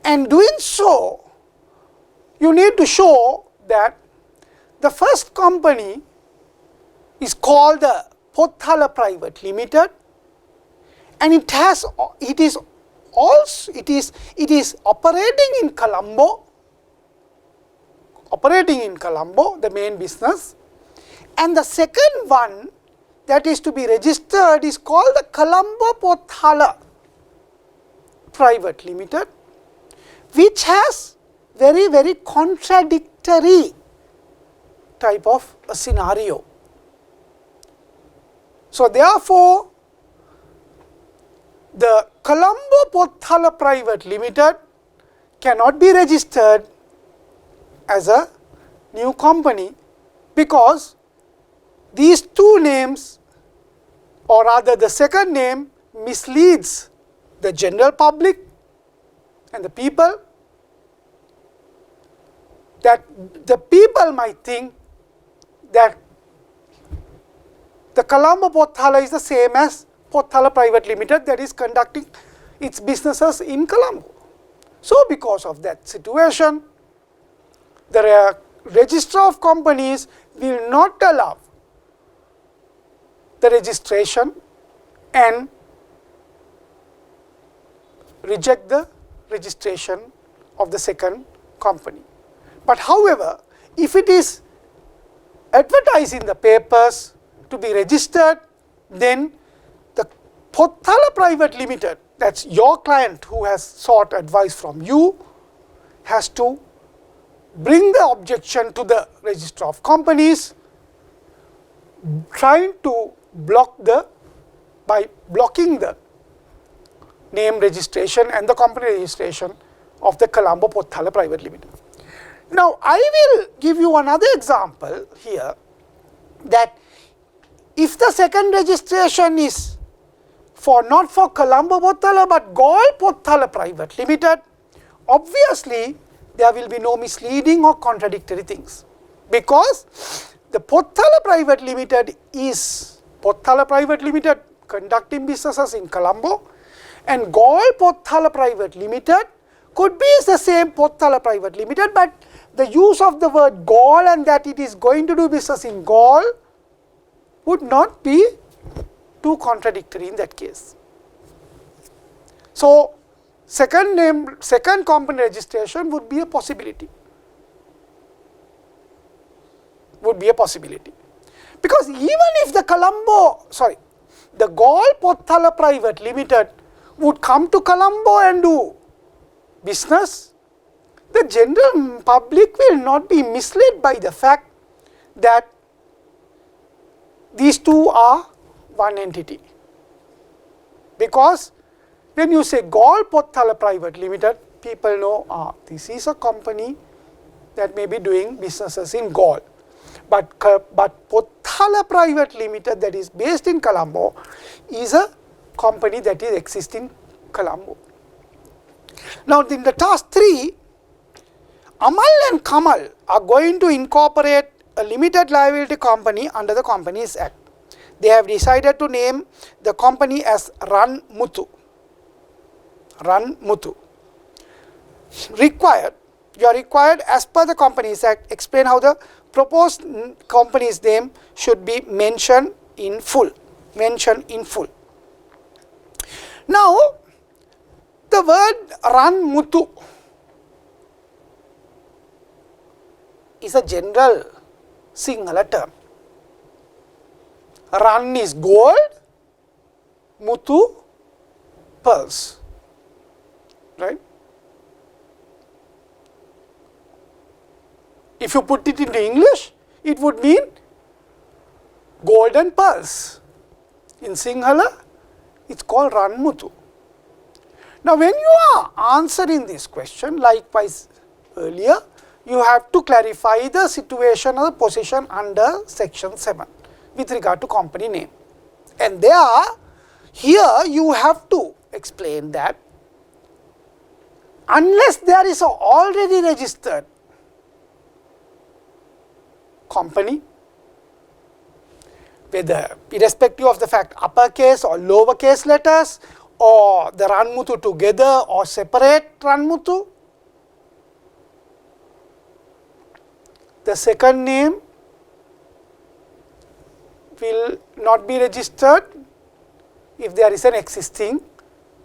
and doing so, you need to show that the first company is called the Pothala Private Limited, and it is operating in Colombo, the main business, and the second one that is to be registered is called the Colombo Pothala Private Limited, which has very contradictory type of a scenario. So, therefore, the Colombo Pothala Private Limited cannot be registered as a new company, because these two names, or rather the second name, misleads the general public and the people, that the people might think that the Colombo Pothala is the same as Pothala Private Limited that is conducting its businesses in Colombo. So, because of that situation, the Registrar of Companies will not allow the registration and reject the registration of the second company. But however, if it is advertised in the papers to be registered, then the Pothala Private Limited, that is your client who has sought advice from you, has to bring the objection to the Registrar of Companies, trying to by blocking the name registration and the company registration of the Colombo Pothala Private Limited. Now, I will give you another example here, that if the second registration is not for Colombo Pothala but Gaul Pothala Private Limited, obviously there will be no misleading or contradictory things, because the Pothala Private Limited is Pothala Private Limited conducting businesses in Colombo, and Gaul Pothala Private Limited could be the same Pothala Private Limited, but the use of the word Gaul and that it is going to do business in Gaul would not be too contradictory in that case. So, second company registration would be a possibility. Because even if the the Gaul Pothala Private Limited would come to Colombo and do business, the general public will not be misled by the fact that these two are one entity. Because when you say Gaul Pothala Private Limited, people know, this is a company that may be doing businesses in Gaul. But Pothala Private Limited, that is based in Colombo, is a company that is existing in Colombo. Now, in the task 3, Amal and Kamal are going to incorporate a limited liability company under the Companies Act. They have decided to name the company as Ran Muthu. Ran Muthu. Required. You are required as per the Companies Act, explain how the proposed company's name should be mentioned in full. Mentioned in full. Now, the word Ran Muthu is a general Sinhala term. Ran is gold, Muthu pearls, right? If you put it into English, it would mean golden pearls. In Sinhala, it's called Ran Muthu. Now, when you are answering this question, likewise earlier, you have to clarify the situation or the position under section 7 with regard to company name. And here you have to explain that unless there is a already registered company, whether irrespective of the fact uppercase or lowercase letters, or the Ran Muthu together or separate Ran Muthu, the second name will not be registered if there is an existing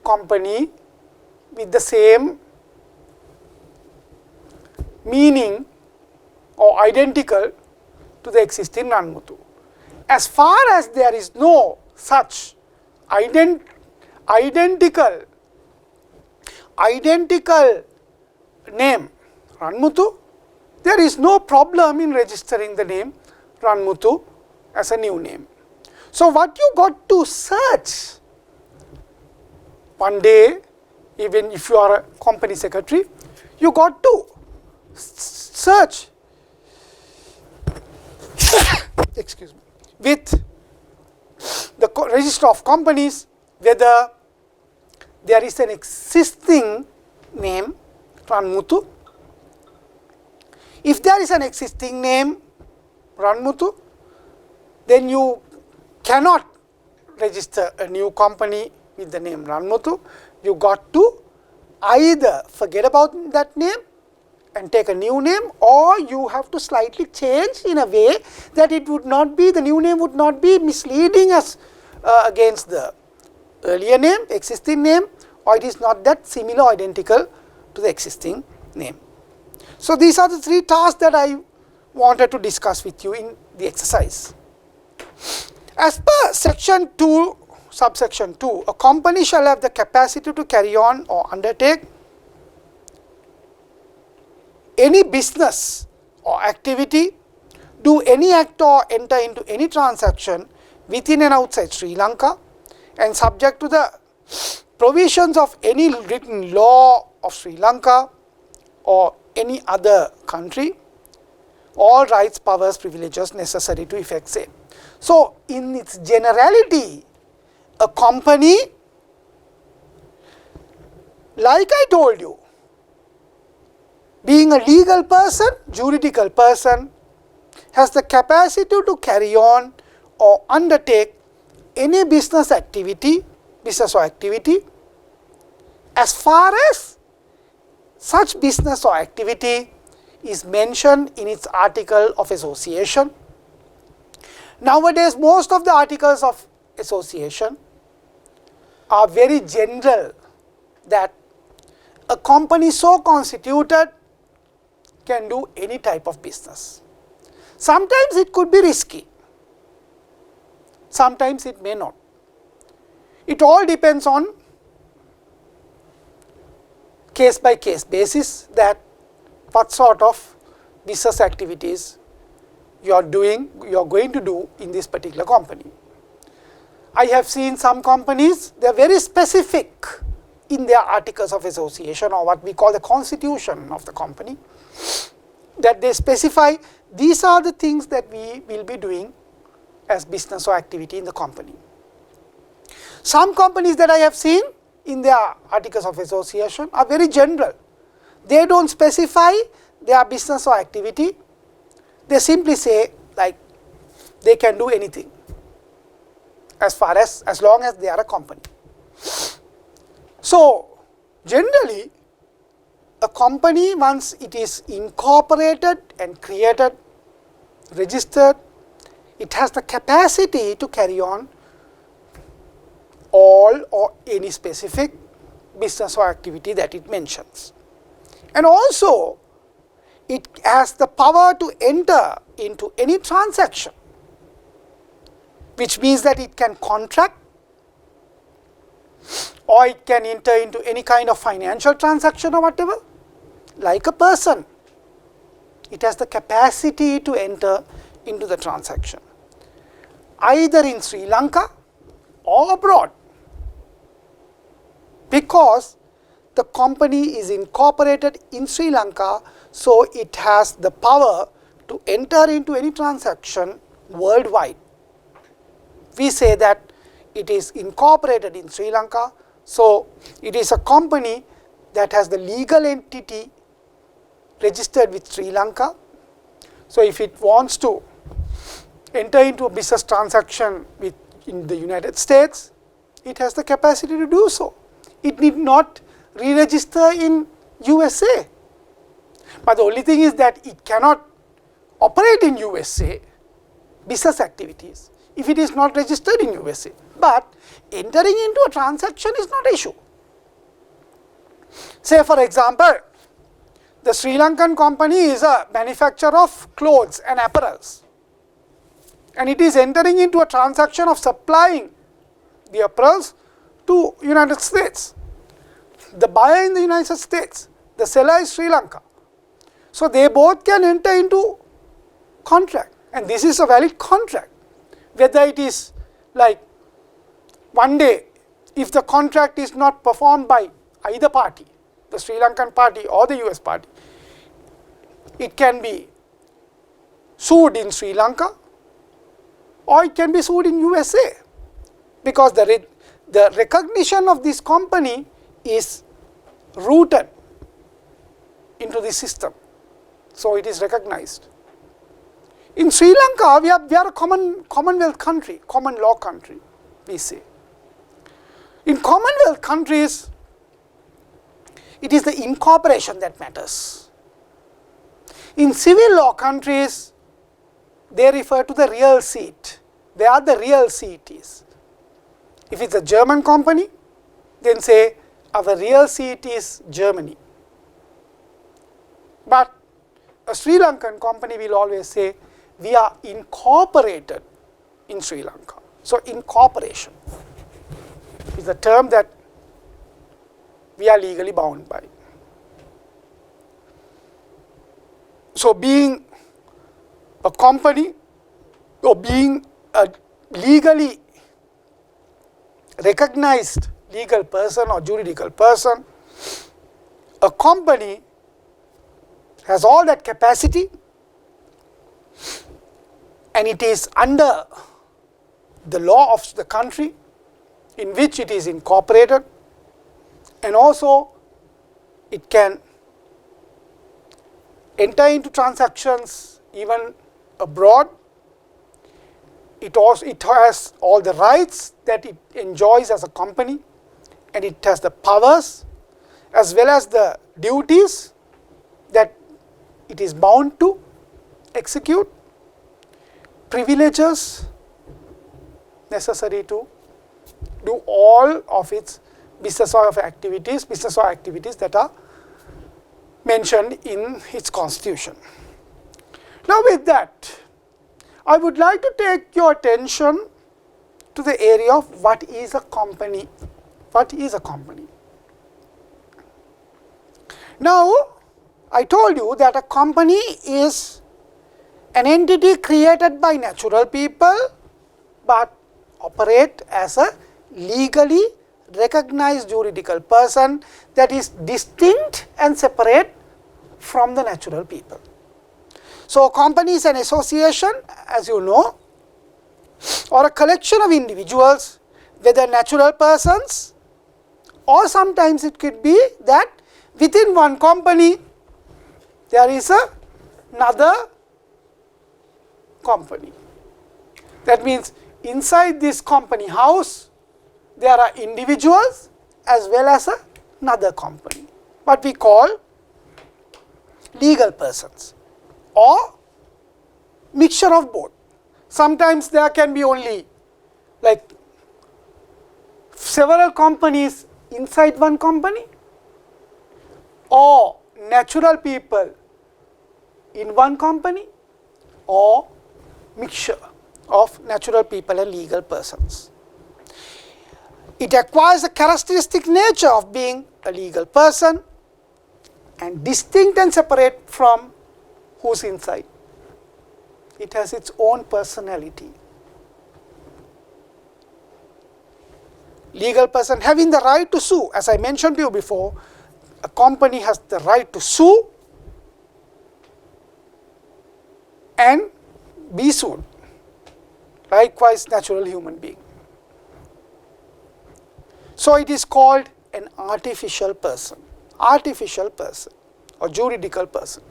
company with the same meaning or identical to the existing Ran Muthu. As far as there is no such identical name Ran Muthu, there is no problem in registering the name Ran Muthu as a new name. So, what you got to search one day, even if you are a company secretary, you got to search excuse me, with the register of companies whether there is an existing name Ran Muthu. If there is an existing name Ran Muthu, then you cannot register a new company with the name Ran Muthu. You got to either forget about that name and take a new name, or you have to slightly change in a way that it would not be, the new name would not be misleading us against the earlier name, existing name, or it is not that similar or identical to the existing name. So, these are the three tasks that I wanted to discuss with you in the exercise. As per section 2, subsection 2, a company shall have the capacity to carry on or undertake any business or activity, do any act or enter into any transaction within and outside Sri Lanka, and subject to the provisions of any written law of Sri Lanka or any other country, all rights, powers, privileges necessary to effect same. So, in its generality, a company, like I told you, being a legal person, juridical person, has the capacity to carry on or undertake any business activity, as far as such business or activity is mentioned in its article of association. Nowadays, most of the articles of association are very general, that a company so constituted can do any type of business. Sometimes it could be risky, sometimes it may not. It all depends on case by case basis, that what sort of business activities you are going to do in this particular company. I have seen some companies, they are very specific in their articles of association, or what we call the constitution of the company, that they specify these are the things that we will be doing as business or activity in the company. Some companies that I have seen in their articles of association are very general. They do not specify their business or activity, they simply say like they can do anything as long as they are a company. So generally a company, once it is incorporated and created, registered, it has the capacity to carry on all or any specific business or activity that it mentions. And also it has the power to enter into any transaction, which means that it can contract or it can enter into any kind of financial transaction or whatever, like a person. It has the capacity to enter into the transaction, either in Sri Lanka or abroad, because the company is incorporated in Sri Lanka, so it has the power to enter into any transaction worldwide. We say that it is incorporated in Sri Lanka, so it is a company that has the legal entity registered with Sri Lanka. So if it wants to enter into a business transaction in the United States, it has the capacity to do so. It need not re-register in USA. But the only thing is that it cannot operate in USA business activities if it is not registered in USA. But entering into a transaction is not an issue. Say for example, the Sri Lankan company is a manufacturer of clothes and apparels, and it is entering into a transaction of supplying the apparels to United States. The buyer in the United States, the seller is Sri Lanka. So they both can enter into contract, and this is a valid contract. Whether it is like one day, if the contract is not performed by either party, the Sri Lankan party or the US party, it can be sued in Sri Lanka or it can be sued in USA, because the recognition of this company is rooted into the system. So it is recognized. In Sri Lanka, we are a commonwealth country, common law country, we say. In commonwealth countries, it is the incorporation that matters. In civil law countries, they refer to the real seat, where the real seat is. If it's a German company, then say our real seat is Germany. But a Sri Lankan company will always say we are incorporated in Sri Lanka. So incorporation is a term that we are legally bound by. So being a company or being a legally recognized legal person or juridical person, a company has all that capacity, and it is under the law of the country in which it is incorporated, and also it can enter into transactions even abroad. It has all the rights that it enjoys as a company, and it has the powers as well as the duties that it is bound to execute, privileges necessary to do all of its business or activities that are mentioned in its constitution. Now with that, I would like to take your attention to the area of what is a company. What is a company? Now, I told you that a company is an entity created by natural people but operate as a legally recognized juridical person that is distinct and separate from the natural people. So, a company is an association, as you know, or a collection of individuals, whether natural persons, or sometimes it could be that within one company there is another company. That means inside this company house, there are individuals as well as another company, what we call legal persons or mixture of both. Sometimes there can be only like several companies inside one company, or natural people in one company, or mixture of natural people and legal persons. It acquires a characteristic nature of being a legal person and distinct and separate from who's inside. It has its own personality. Legal person having the right to sue. As I mentioned to you before, a company has the right to sue and be sued. Likewise, natural human being. So it is called an artificial person or juridical person.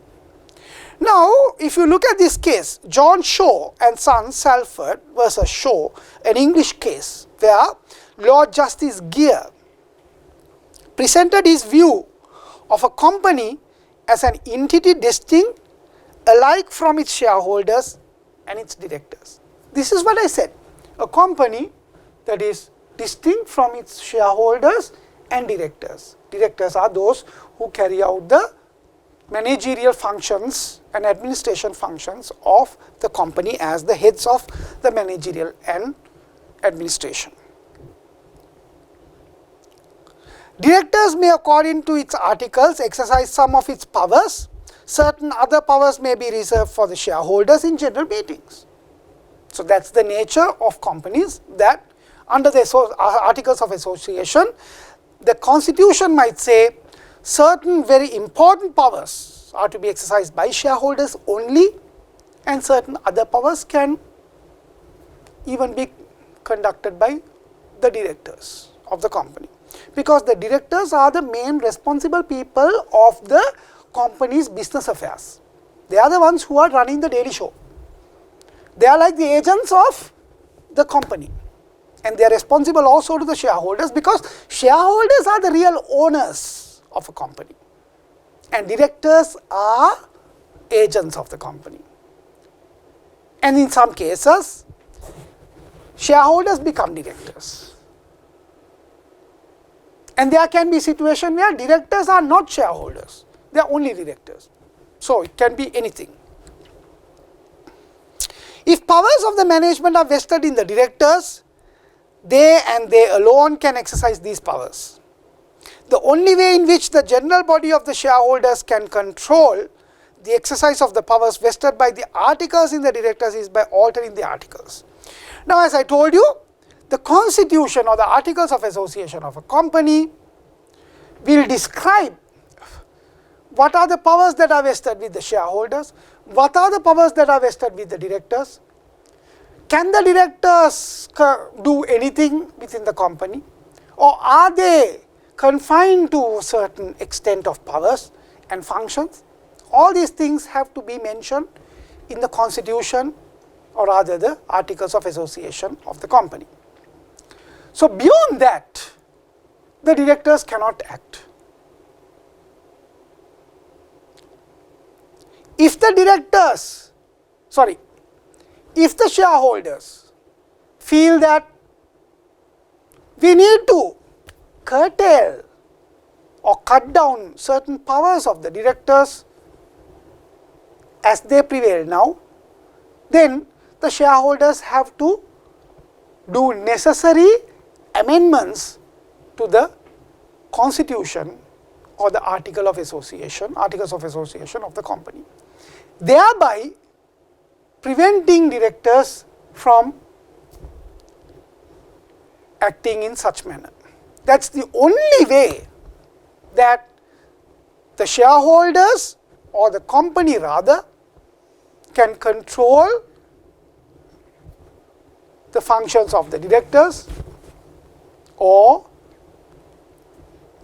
Now, if you look at this case, John Shaw and Sons Salford versus Shaw, an English case where Lord Justice Geer presented his view of a company as an entity distinct alike from its shareholders and its directors. This is what I said, a company that is distinct from its shareholders and directors. Directors are those who carry out the managerial functions and administration functions of the company as the heads of the managerial and administration. Directors may, according to its articles, exercise some of its powers. Certain other powers may be reserved for the shareholders in general meetings. So that's the nature of companies, that under the articles of association, the constitution might say certain very important powers are to be exercised by shareholders only, and certain other powers can even be conducted by the directors of the company, because the directors are the main responsible people of the company's business affairs. They are the ones who are running the daily show. They are like the agents of the company, and they are responsible also to the shareholders, because shareholders are the real owners of a company and directors are agents of the company. And in some cases, shareholders become directors. And there can be situations where directors are not shareholders, they are only directors. So it can be anything. If powers of the management are vested in the directors, they and they alone can exercise these powers. The only way in which the general body of the shareholders can control the exercise of the powers vested by the articles in the directors is by altering the articles. Now, as I told you, the constitution or the articles of association of a company will describe what are the powers that are vested with the shareholders, what are the powers that are vested with the directors, can the directors do anything within the company, or are they confined to a certain extent of powers and functions. All these things have to be mentioned in the constitution, or rather the articles of association of the company. So beyond that, the directors cannot act. If the shareholders feel that we need to curtail or cut down certain powers of the directors as they prevail now, then the shareholders have to do necessary amendments to the constitution or the articles of association of the company, thereby preventing directors from acting in such manner. That's the only way that the shareholders, or the company rather, can control the functions of the directors, or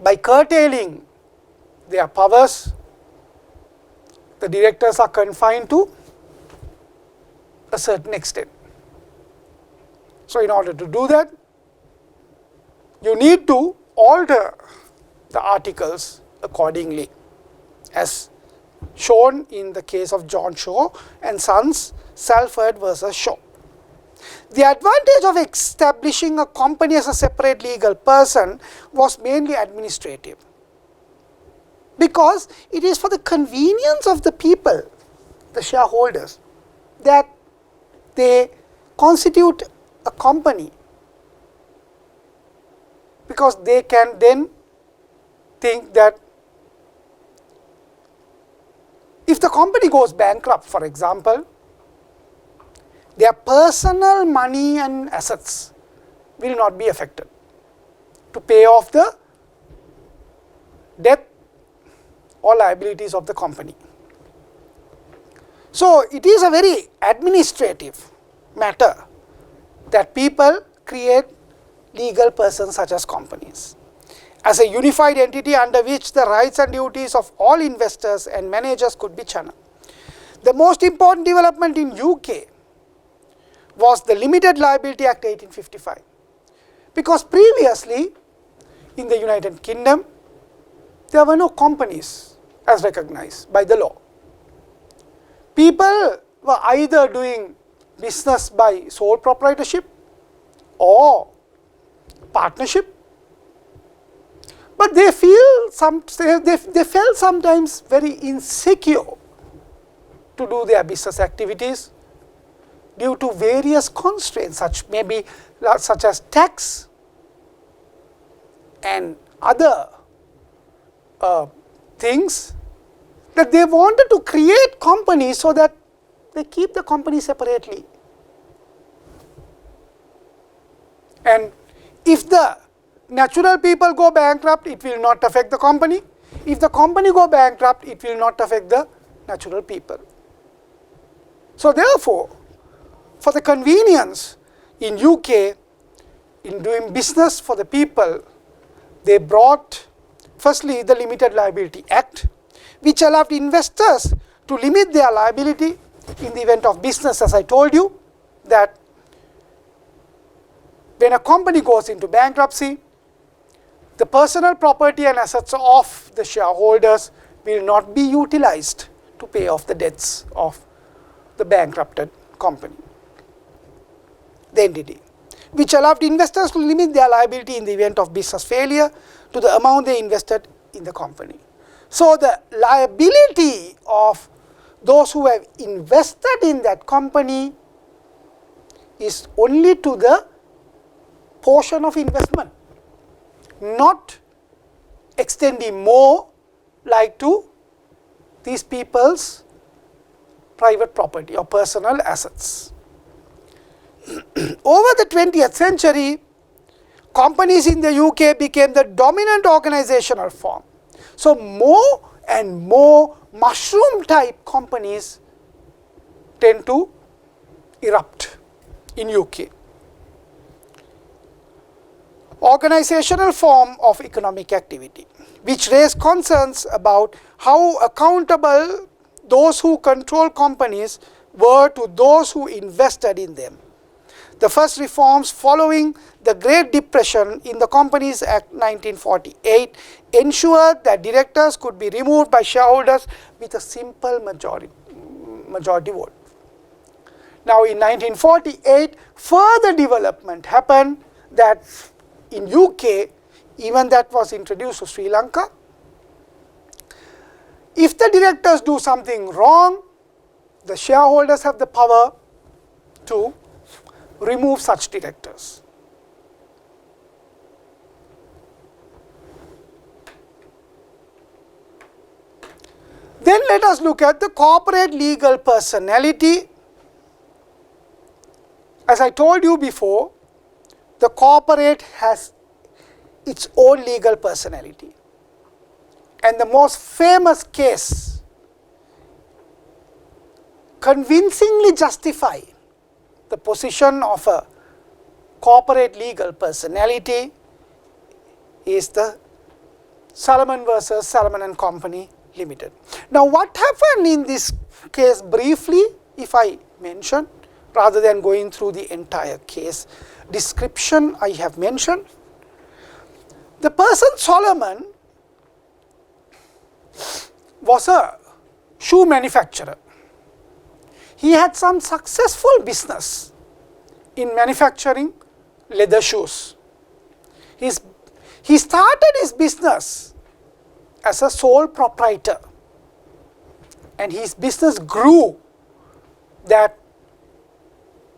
by curtailing their powers the directors are confined to a certain extent. So, in order to do that, you need to alter the articles accordingly, as shown in the case of John Shaw and Sons, Salford versus Shaw. The advantage of establishing a company as a separate legal person was mainly administrative, because it is for the convenience of the people, the shareholders, that they constitute a company, because they can then think that if the company goes bankrupt, for example, their personal money and assets will not be affected to pay off the debt or liabilities of the company. So, it is a very administrative matter that people create legal persons such as companies as a unified entity under which the rights and duties of all investors and managers could be channeled. The most important development in UK was the Limited Liability Act 1855, because previously in the United Kingdom there were no companies as recognized by the law. People were either doing business by sole proprietorship or partnership, but they felt sometimes very insecure to do their business activities due to various constraints, such as tax and other things, that they wanted to create companies so that they keep the company separately. And if the natural people go bankrupt, it will not affect the company. If the company go bankrupt, it will not affect the natural people. So therefore, for the convenience in UK in doing business for the people, they brought firstly the Limited Liability Act, which allowed investors to limit their liability in the event of business, as I told you, that when a company goes into bankruptcy, the personal property and assets of the shareholders will not be utilized to pay off the debts of the bankrupted company, the entity, which allowed investors to limit their liability in the event of business failure to the amount they invested in the company. So the liability of those who have invested in that company is only to the portion of investment, not extending more like to these people's private property or personal assets. Over the 20th century, companies in the UK became the dominant organizational form. So more and more mushroom type companies tend to erupt in UK. Organizational form of economic activity, which raised concerns about how accountable those who control companies were to those who invested in them. The first reforms following the Great Depression in the Companies Act 1948 ensured that directors could be removed by shareholders with a simple majority vote. Now in 1948, further development happened that in UK, even that was introduced to Sri Lanka. If the directors do something wrong, the shareholders have the power to remove such directors. Then let us look at the corporate legal personality. As I told you before, the corporate has its own legal personality. And the most famous case convincingly justify the position of a corporate legal personality is the Salomon versus Salomon and Company Limited. Now what happened in this case briefly, if I mention, rather than going through the entire case description I have mentioned. The person Solomon was a shoe manufacturer. He had some successful business in manufacturing leather shoes. He started his business as a sole proprietor, and his business grew that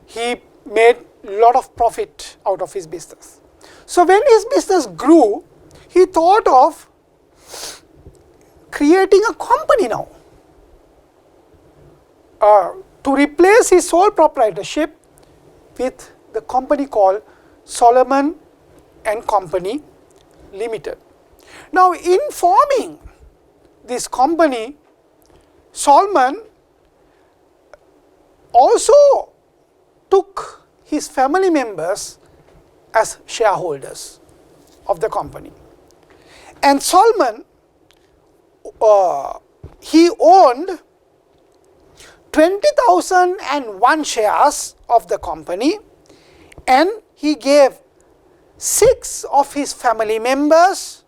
he made a lot of profit out of his business. So when his business grew, he thought of creating a company now to replace his sole proprietorship with the company called Solomon and Company Limited. Now in forming this company, Solomon also took his family members as shareholders of the company. And Solomon, he owned 20,001 shares of the company, and he gave 6 of his family members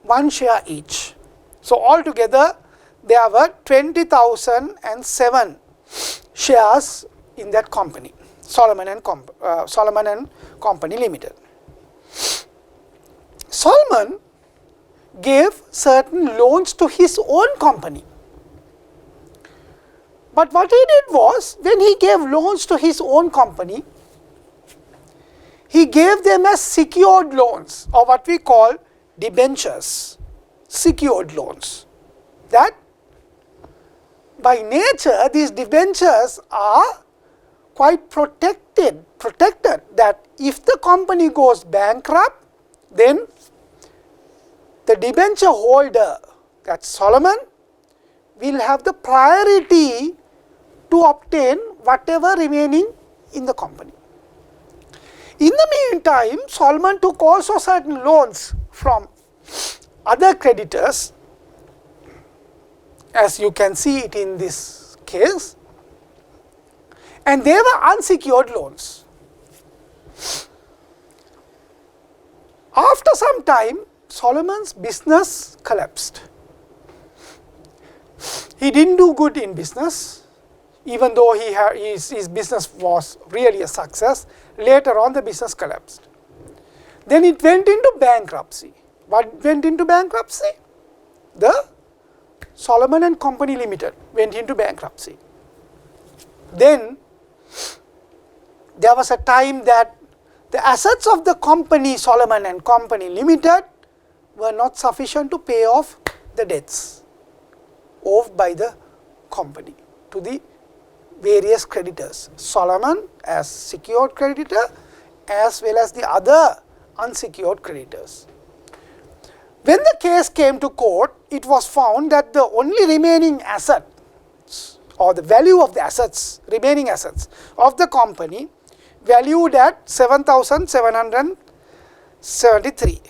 1 share each. So altogether there were 20,007 shares in that company, Solomon and Company Limited. Solomon gave certain loans to his own company. But what he did was, when he gave loans to his own company, he gave them as secured loans, or what we call debentures, secured loans. That by nature these debentures are quite protected, that if the company goes bankrupt, then the debenture holder, that's Solomon, will have the priority to obtain whatever remaining in the company. In the meantime, Solomon took also certain loans from other creditors, as you can see it in this case, and they were unsecured loans. After some time, Solomon's business collapsed. He didn't do good in business, even though his business was really a success. Later on the business collapsed. Then it went into bankruptcy. What went into bankruptcy? The Solomon and Company Limited went into bankruptcy. Then there was a time that the assets of the company Solomon and Company Limited were not sufficient to pay off the debts owed by the company to the various creditors, Solomon as secured creditor as well as the other unsecured creditors. When the case came to court, it was found that the only remaining assets, or the value of the assets, remaining assets of the company, valued at 7,773.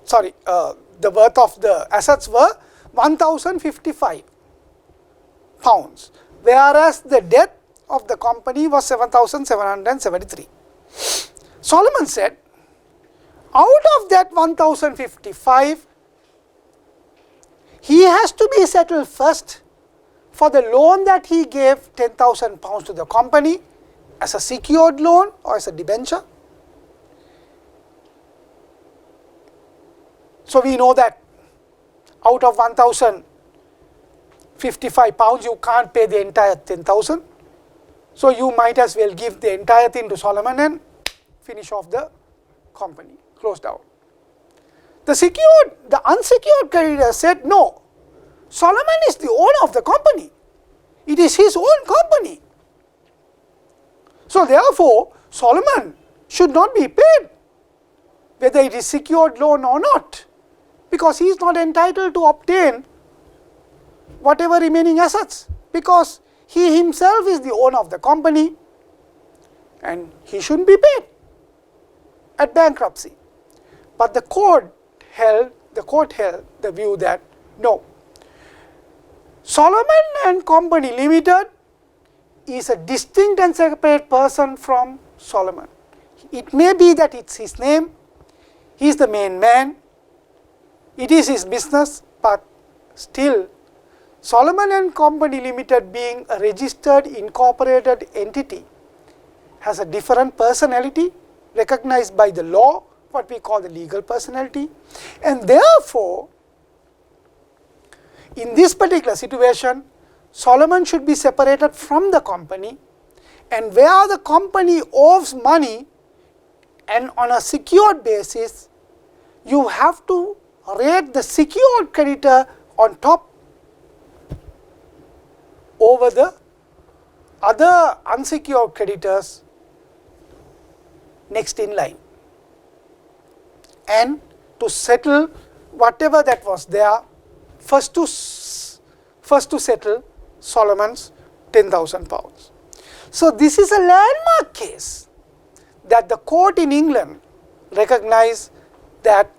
Sorry, the worth of the assets were 1,055 pounds, whereas the debt of the company was 7,773. Solomon said, out of that 1,055, he has to be settled first for the loan that he gave 10,000 pounds to the company as a secured loan or as a debenture. So we know that out of 1,055 pounds, you can't pay the entire 10,000. So you might as well give the entire thing to Solomon and finish off the company, close down. The unsecured creditor said, no, Solomon is the owner of the company. It is his own company. So therefore, Solomon should not be paid, whether it is secured loan or not, because he is not entitled to obtain whatever remaining assets, because he himself is the owner of the company and he shouldn't be paid at bankruptcy. But the court held the view that no, Solomon and Company Limited is a distinct and separate person from Solomon. It may be that it's his name, he is the main man, it is his business, but still Solomon and Company Limited, being a registered incorporated entity, has a different personality recognized by the law, what we call the legal personality, and therefore in this particular situation Solomon should be separated from the company, and where the company owes money and on a secured basis, you have to rate the secured creditor on top over the other unsecured creditors next in line, and to settle whatever that was there, first to settle Solomon's £10,000. So this is a landmark case that the court in England recognized that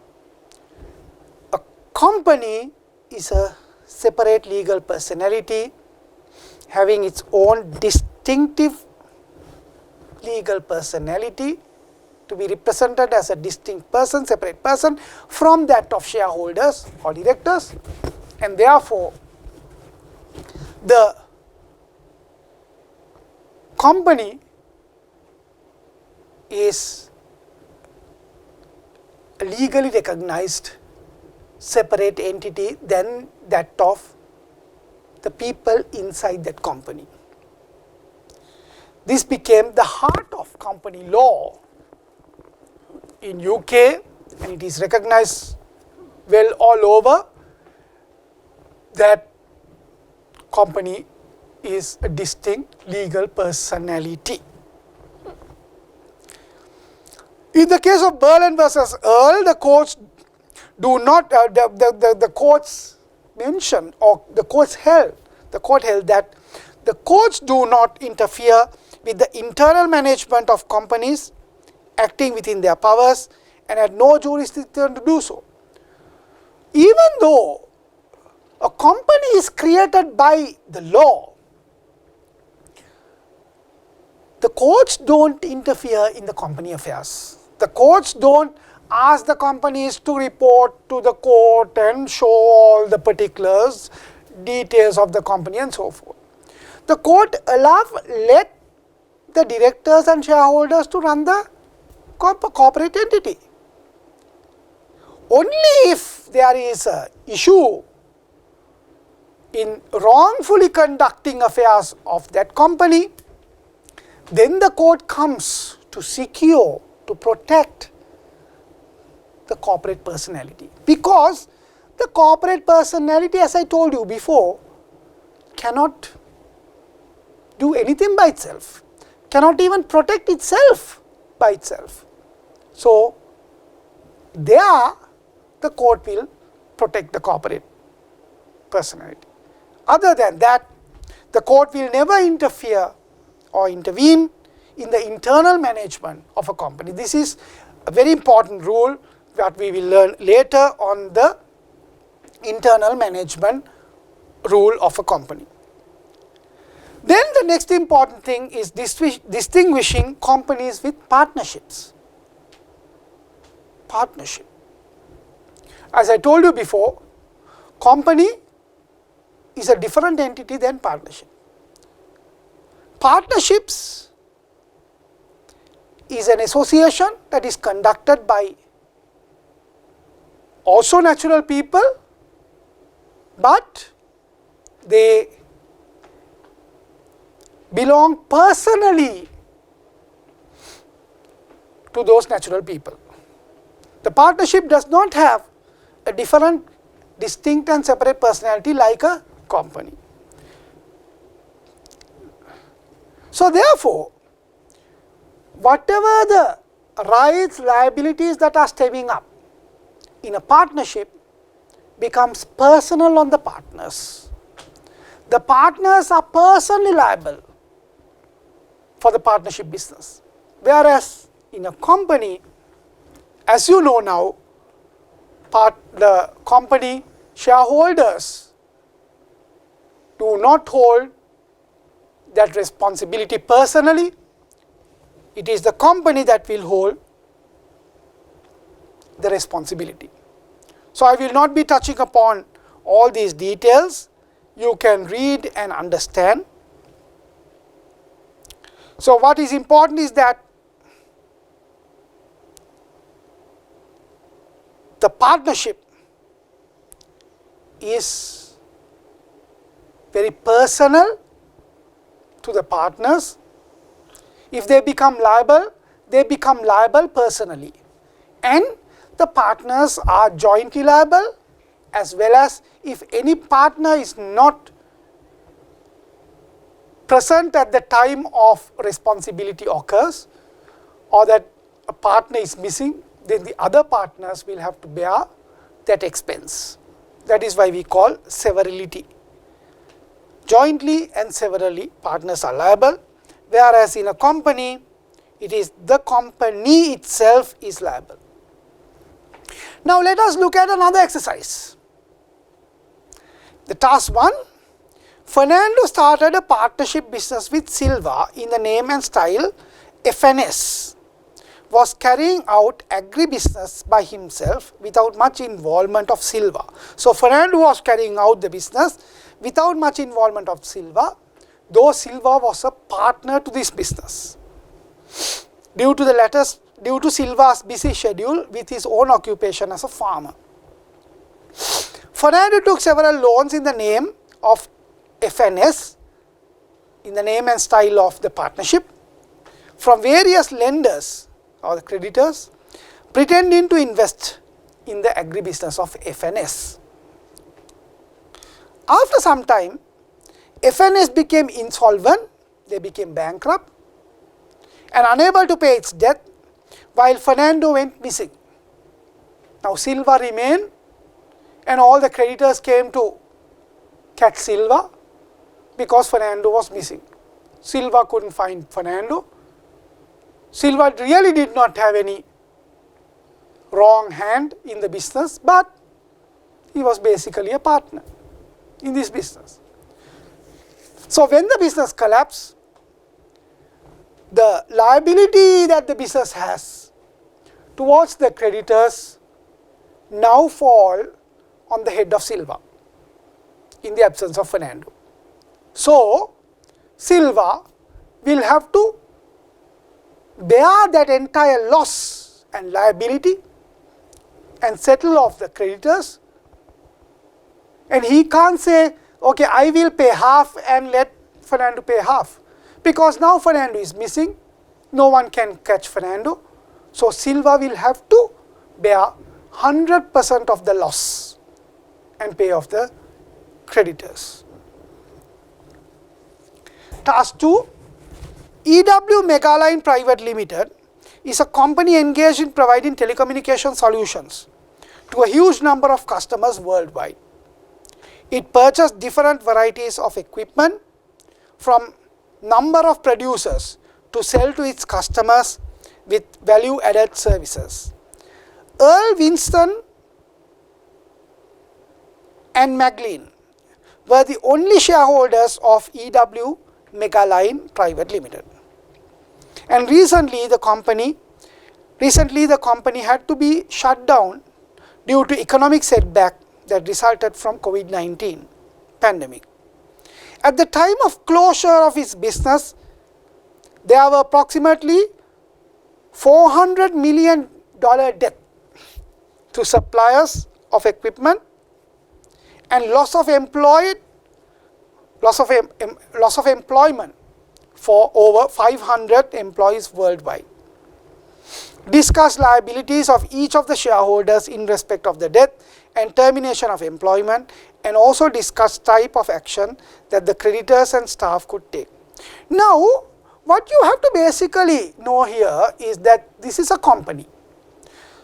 a company is a separate legal personality having its own distinctive legal personality to be represented as a distinct person, separate person from that of shareholders or directors, and therefore the company is a legally recognized separate entity than that of the people inside that company. This became the heart of company law in UK, and it is recognized well all over that company is a distinct legal personality. In the case of Berlin versus Earl, the courts do not, the courts mention, or the court held that the courts do not interfere with the internal management of companies acting within their powers and had no jurisdiction to do so. Even though a company is created by the law, the courts don't interfere in the company affairs. The courts don't ask the companies to report to the court and show all the particulars, details of the company and so forth. The court let the directors and shareholders to run the corporate entity. Only if there is an issue in wrongfully conducting affairs of that company, then the court comes to secure, to protect the corporate personality. Because the corporate personality, as I told you before, cannot do anything by itself, cannot even protect itself by itself. So, there the court will protect the corporate personality. Other than that, the court will never interfere or intervene in the internal management of a company. This is a very important rule that we will learn later on, the internal management rule of a company. Then the next important thing is distinguishing companies with partnerships. Partnership. As I told you before, company is a different entity than partnership. Partnerships is an association that is conducted by also natural people, but they belong personally to those natural people. The partnership does not have a different, distinct and separate personality like a company. So therefore, whatever the rights, liabilities that are stemming up in a partnership becomes personal on the partners. The partners are personally liable for the partnership business. Whereas in a company, as you know now, the company shareholders do not hold that responsibility personally. It is the company that will hold the responsibility. So I will not be touching upon all these details. You can read and understand. So what is important is that the partnership is very personal to the partners. If they become liable personally, and the partners are jointly liable, as well as if any partner is not present at the time of responsibility occurs, or that a partner is missing, then the other partners will have to bear that expense. That is why we call severalty. Jointly and severally partners are liable, whereas in a company, it is the company itself is liable. Now let us look at another exercise. The task 1, Fernando started a partnership business with Silva in the name and style FNS. Was carrying out agribusiness by himself without much involvement of Silva. So Fernando was carrying out the business without much involvement of Silva, though Silva was a partner to this business. Due to Silva's busy schedule with his own occupation as a farmer. Fernando took several loans in the name of FNS, in the name and style of the partnership, from various lenders or the creditors, pretending to invest in the agribusiness of FNS. After some time, FNS became insolvent, they became bankrupt and unable to pay its debt, while Fernando went missing. Now Silva remained, and all the creditors came to catch Silva because Fernando was missing. Silva couldn't find Fernando. Silva really did not have any wrong hand in the business, but he was basically a partner in this business. So when the business collapsed, the liability that the business has towards the creditors now fall on the head of Silva in the absence of Fernando. So Silva will have to bear that entire loss and liability and settle off the creditors, and he can't say, okay, I will pay half and let Fernando pay half, because now Fernando is missing, no one can catch Fernando, so Silva will have to bear 100% of the loss and pay off the creditors. Task 2, EW Megaline Private Limited is a company engaged in providing telecommunication solutions to a huge number of customers worldwide. It purchased different varieties of equipment from number of producers to sell to its customers with value-added services. Earl Winston and McLean were the only shareholders of EW Megaline Private Limited. And recently the company had to be shut down due to economic setback that resulted from COVID-19 pandemic. At the time of closure of its business, there were approximately $400 million debt to suppliers of equipment and loss of employment for over 500 employees worldwide. Discuss liabilities of each of the shareholders in respect of the death and termination of employment, and also discuss type of action that the creditors and staff could take. Now, what you have to basically know here is that this is a company.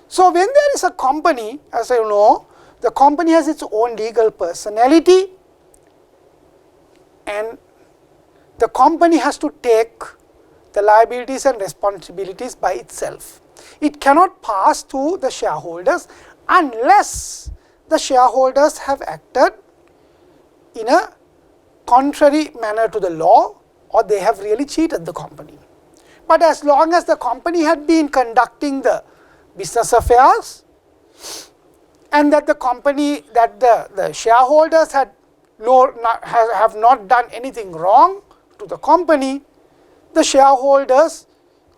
So when there is a company, as you know, the company has its own legal personality, and the company has to take the liabilities and responsibilities by itself. It cannot pass to the shareholders unless the shareholders have acted in a contrary manner to the law or they have really cheated the company. But as long as the company had been conducting the business affairs and that the company, that the shareholders have not done anything wrong to the company, the shareholders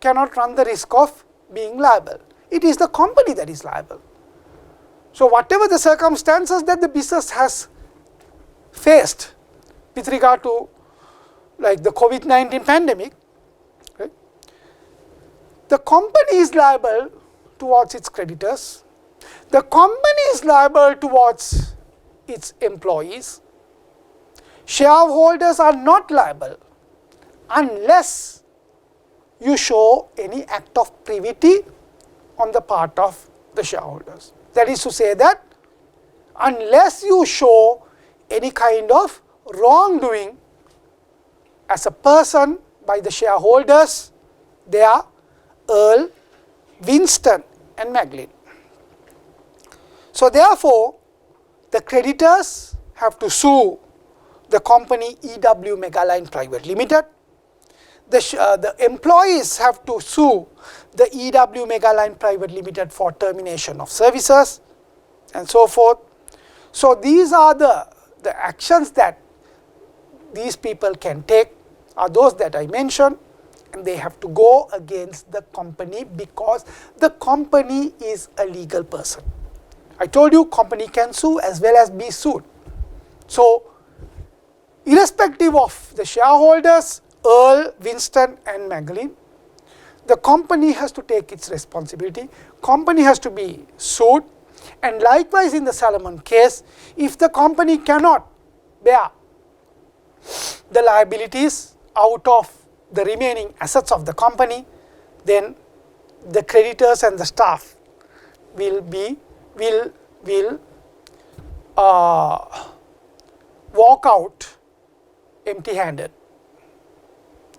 cannot run the risk of being liable. It is the company that is liable. So whatever the circumstances that the business has faced with regard to like the COVID-19 pandemic, right, the company is liable towards its creditors, the company is liable towards its employees. Shareholders are not liable unless you show any act of privity on the part of the shareholders. That is to say that unless you show any kind of wrongdoing as a person by the shareholders, they are Earl, Winston and Maglin. So therefore, the creditors have to sue the company EW Megaline Private Limited. The employees have to sue the EW Megaline Private Limited for termination of services and so forth. So these are the actions that these people can take are those that I mentioned, and they have to go against the company because the company is a legal person. I told you company can sue as well as be sued. So irrespective of the shareholders, Earl, Winston and Maglin, the company has to take its responsibility, company has to be sued, and likewise in the Salomon case, if the company cannot bear the liabilities out of the remaining assets of the company, then the creditors and the staff will walk out empty-handed.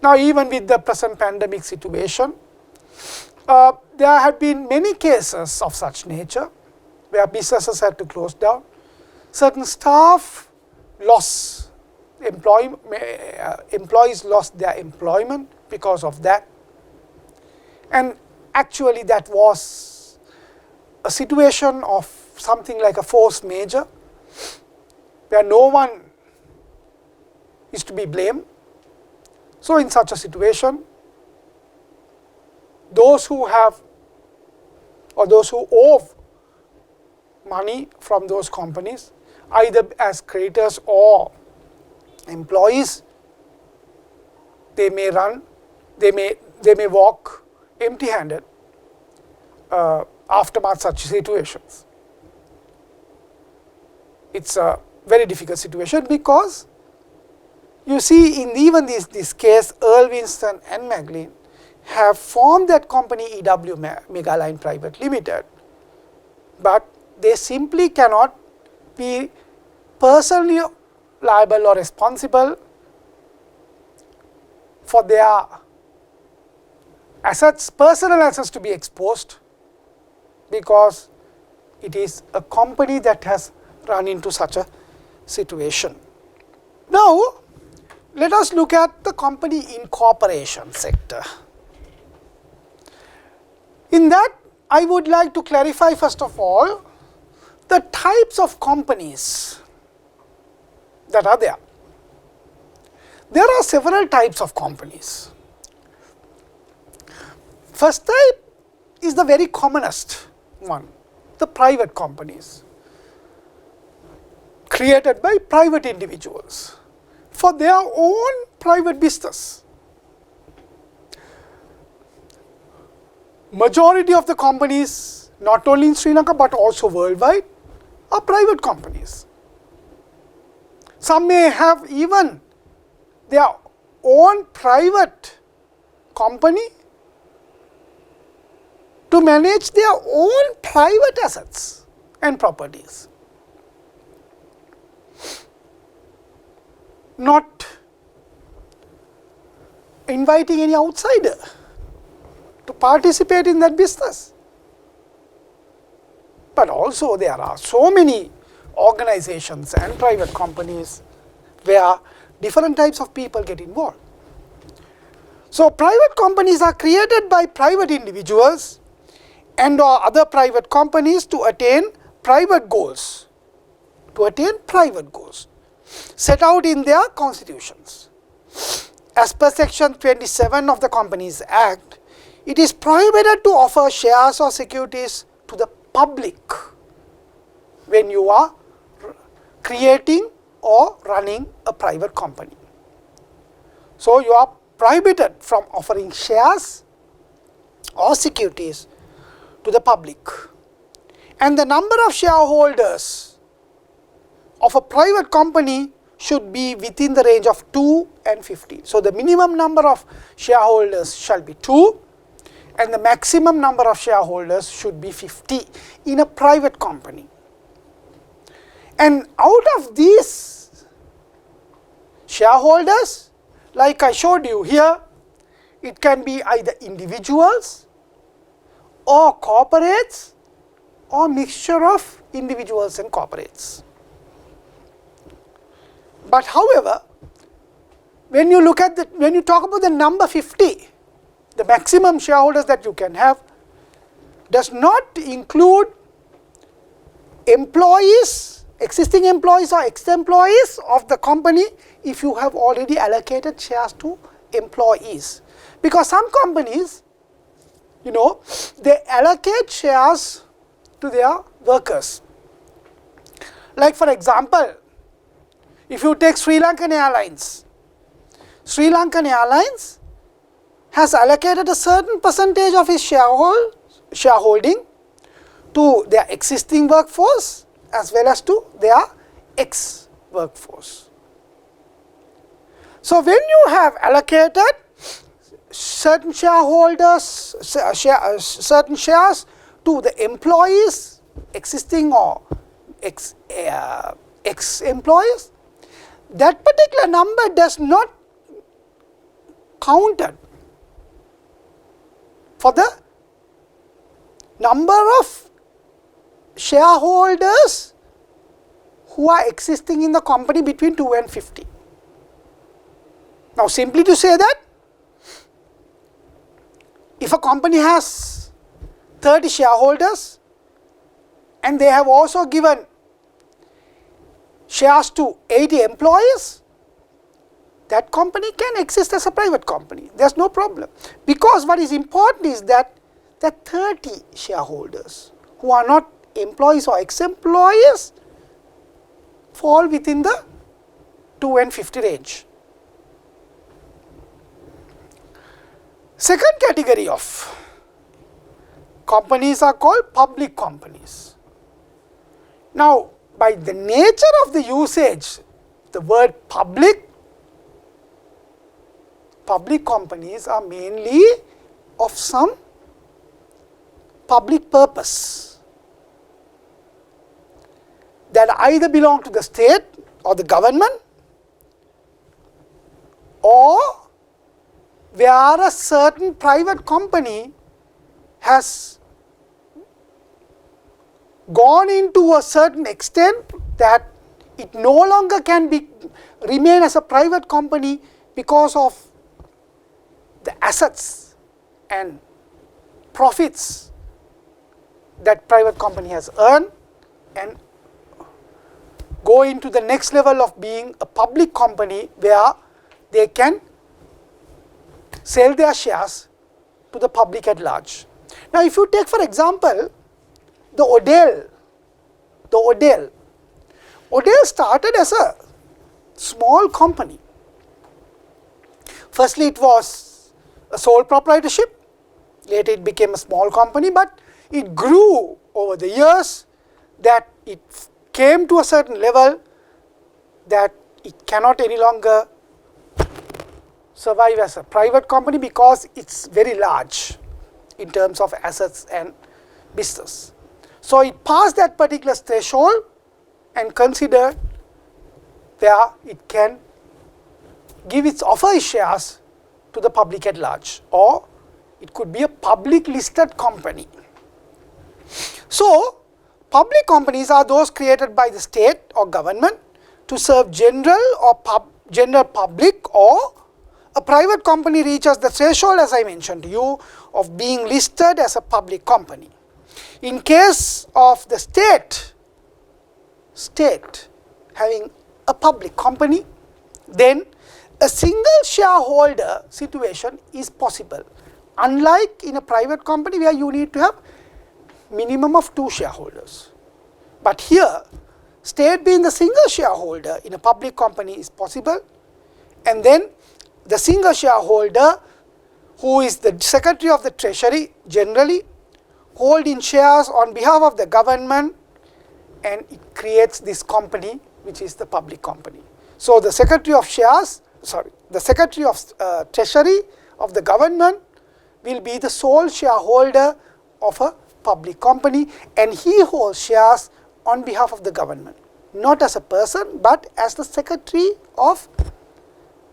Now even with the present pandemic situation, there have been many cases of such nature where businesses had to close down. Certain staff lost employees lost their employment because of that, and actually that was a situation of something like a force majeure where no one is to be blamed. So in such a situation, those who have or those who owe money from those companies, either as creditors or employees, they may walk empty-handed after such situations. It's a very difficult situation because you see in even this case, Earl, Winston and Maglin have formed that company EW Megaline Private Limited, but they simply cannot be personally liable or responsible for their assets, personal assets to be exposed, because it is a company that has run into such a situation. Now let us look at the company incorporation sector. In that, I would like to clarify first of all the types of companies that are there. There are several types of companies. First type is the very commonest one, the private companies created by private individuals for their own private business. Majority of the companies, not only in Sri Lanka but also worldwide, are private companies. Some may have even their own private company to manage their own private assets and properties. Not inviting any outsider to participate in that business. But also there are so many organizations and private companies where different types of people get involved. So private companies are created by private individuals and or other private companies to attain private goals, set out in their constitutions. As per section 27 of the Companies Act, it is prohibited to offer shares or securities to the public when you are creating or running a private company. So you are prohibited from offering shares or securities to the public. And the number of shareholders of a private company should be within the range of 2 and 50. So the minimum number of shareholders shall be 2 and the maximum number of shareholders should be 50 in a private company. And out of these shareholders, like I showed you here, it can be either individuals or corporates or mixture of individuals and corporates. But however, when you look at when you talk about the number 50, the maximum shareholders that you can have does not include employees, existing employees or ex-employees of the company if you have already allocated shares to employees. Because some companies, they allocate shares to their workers. Like for example, if you take Sri Lankan Airlines, Sri Lankan Airlines has allocated a certain percentage of its shareholding to their existing workforce as well as to their ex-workforce. So when you have allocated certain shareholders, certain shares to the employees, existing or ex-employees, that particular number does not counted for the number of shareholders who are existing in the company between 2 and 50. Now simply to say that if a company has 30 shareholders and they have also given shares to 80 employees, that company can exist as a private company. There is no problem. Because what is important is that the 30 shareholders who are not employees or ex-employees fall within the 2 and 50 range. Second category of companies are called public companies. Now, by the nature of the usage, the word public companies are mainly of some public purpose that either belong to the state or the government, or where a certain private company has gone into a certain extent that it no longer can remain as a private company because of the assets and profits that private company has earned, and go into the next level of being a public company where they can sell their shares to the public at large. Now if you take for example the Odell started as a small company. Firstly it was a sole proprietorship, later it became a small company, but it grew over the years that it came to a certain level that it cannot any longer survive as a private company because it's very large in terms of assets and business. So it passed that particular threshold and considered where it can offer its shares to the public at large, or it could be a public listed company. So, public companies are those created by the state or government to serve general public, or a private company reaches the threshold, as I mentioned to you, of being listed as a public company. In case of the state having a public company, then a single shareholder situation is possible, unlike in a private company where you need to have minimum of 2 shareholders. But here, state being the single shareholder in a public company is possible, and then the single shareholder, who is the Secretary of the Treasury generally, holding shares on behalf of the government, and it creates this company which is the public company. So, the Secretary of Treasury of the government will be the sole shareholder of a public company, and he holds shares on behalf of the government, not as a person but as the Secretary of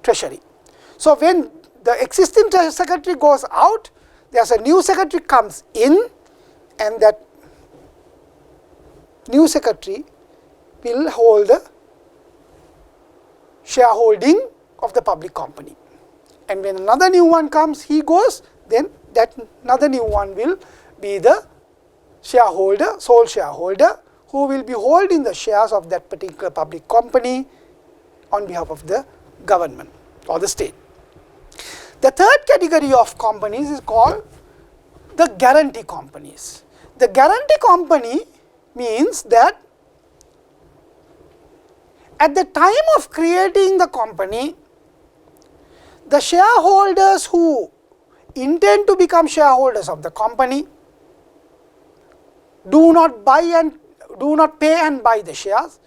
Treasury. So, when the existing secretary goes out, there is a new secretary comes in, and that new secretary will hold the shareholding of the public company. And when another new one comes, he goes, then that another new one will be the shareholder, sole shareholder, who will be holding the shares of that particular public company on behalf of the government or the state. The third category of companies is called the guarantee companies. The guarantee company means that at the time of creating the company, the shareholders who intend to become shareholders of the company do not pay and buy the shares,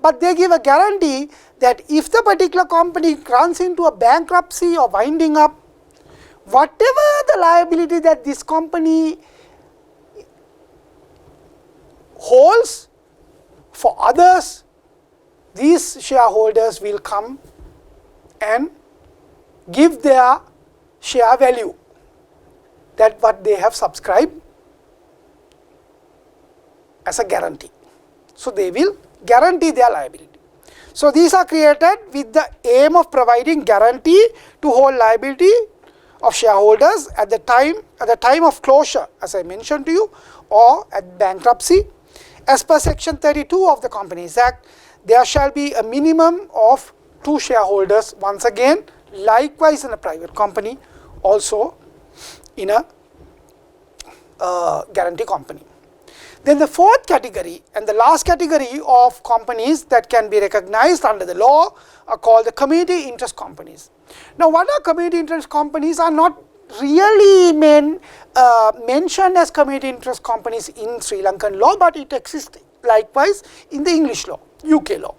but they give a guarantee that if the particular company runs into a bankruptcy or winding up, whatever the liability that this company holds for others, these shareholders will come and give their share value, that what they have subscribed as a guarantee. So, they will guarantee their liability. So, these are created with the aim of providing guarantee to hold liability of shareholders at the time of closure, as I mentioned to you, or at bankruptcy. As per section 32 of the Companies Act, there shall be a minimum of 2 shareholders, once again likewise in a private company, also in a guarantee company. Then the fourth category and the last category of companies that can be recognized under the law are called the community interest companies. Now, what are community interest companies are not really mentioned as community interest companies in Sri Lankan law, but it exists likewise in the English law, UK law.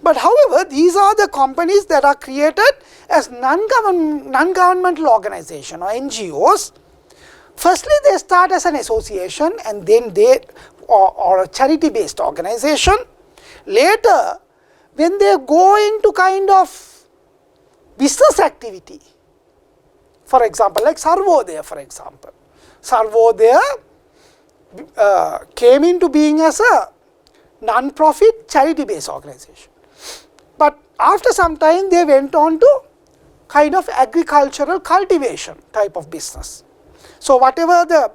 But however, these are the companies that are created as non-governmental organization or NGOs. Firstly, they start as an association, and then or a charity based organization. Later, when they go into kind of business activity, for example, like Sarvodaya, for example. Sarvodaya came into being as a non-profit charity based organization. But after some time, they went on to kind of agricultural cultivation type of business. So, whatever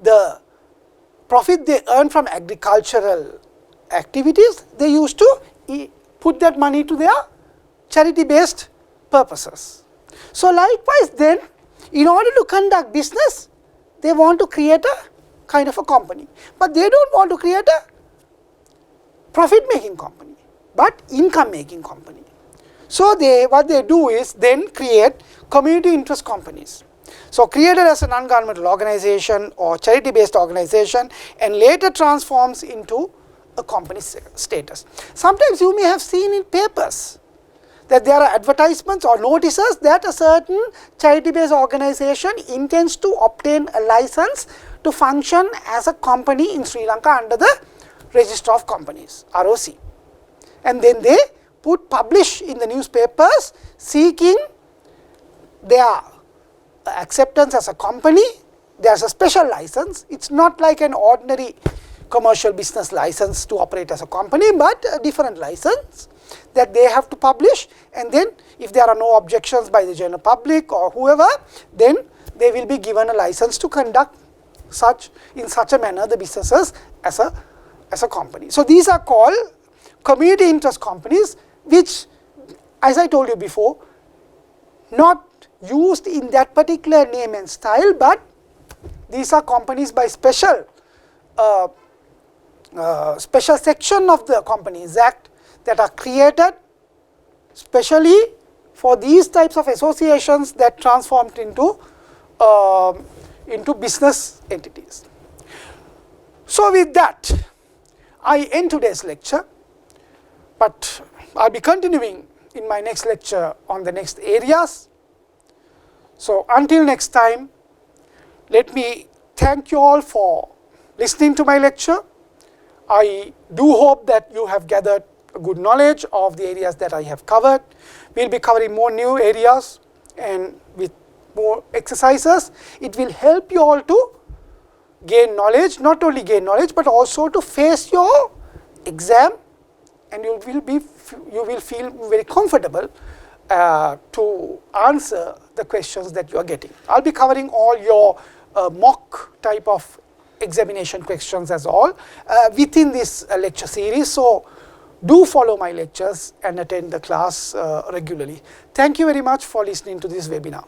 the profit they earn from agricultural activities, they used to put that money to their charity based purposes. So, likewise then, in order to conduct business, they want to create a kind of a company, but they do not want to create a profit making company, but income making company. So, what they do is then create community interest companies. So, created as a non-governmental organization or charity based organization, and later transforms into a company status. Sometimes you may have seen in papers that there are advertisements or notices that a certain charity based organization intends to obtain a license to function as a company in Sri Lanka under the Register of Companies, ROC. And then they publish in the newspapers seeking their acceptance as a company, there is a special license. It is not like an ordinary commercial business license to operate as a company, but a different license that they have to publish, and then if there are no objections by the general public or whoever, then they will be given a license to conduct in such a manner the businesses as a company. So these are called community interest companies, which, as I told you before, not used in that particular name and style, but these are companies by special section of the Companies Act that are created specially for these types of associations that transformed into business entities. So with that, I end today's lecture, but I'll be continuing in my next lecture on the next areas. So until next time, let me thank you all for listening to my lecture. I do hope that you have gathered a good knowledge of the areas that I have covered. We'll be covering more new areas, and with more exercises, it will help you all to gain knowledge, not only gain knowledge, but also to face your exam, and you will feel very comfortable to answer the questions that you are getting. I'll be covering all your mock type of examination questions as all within this lecture series. So do follow my lectures and attend the class regularly. Thank you very much for listening to this webinar.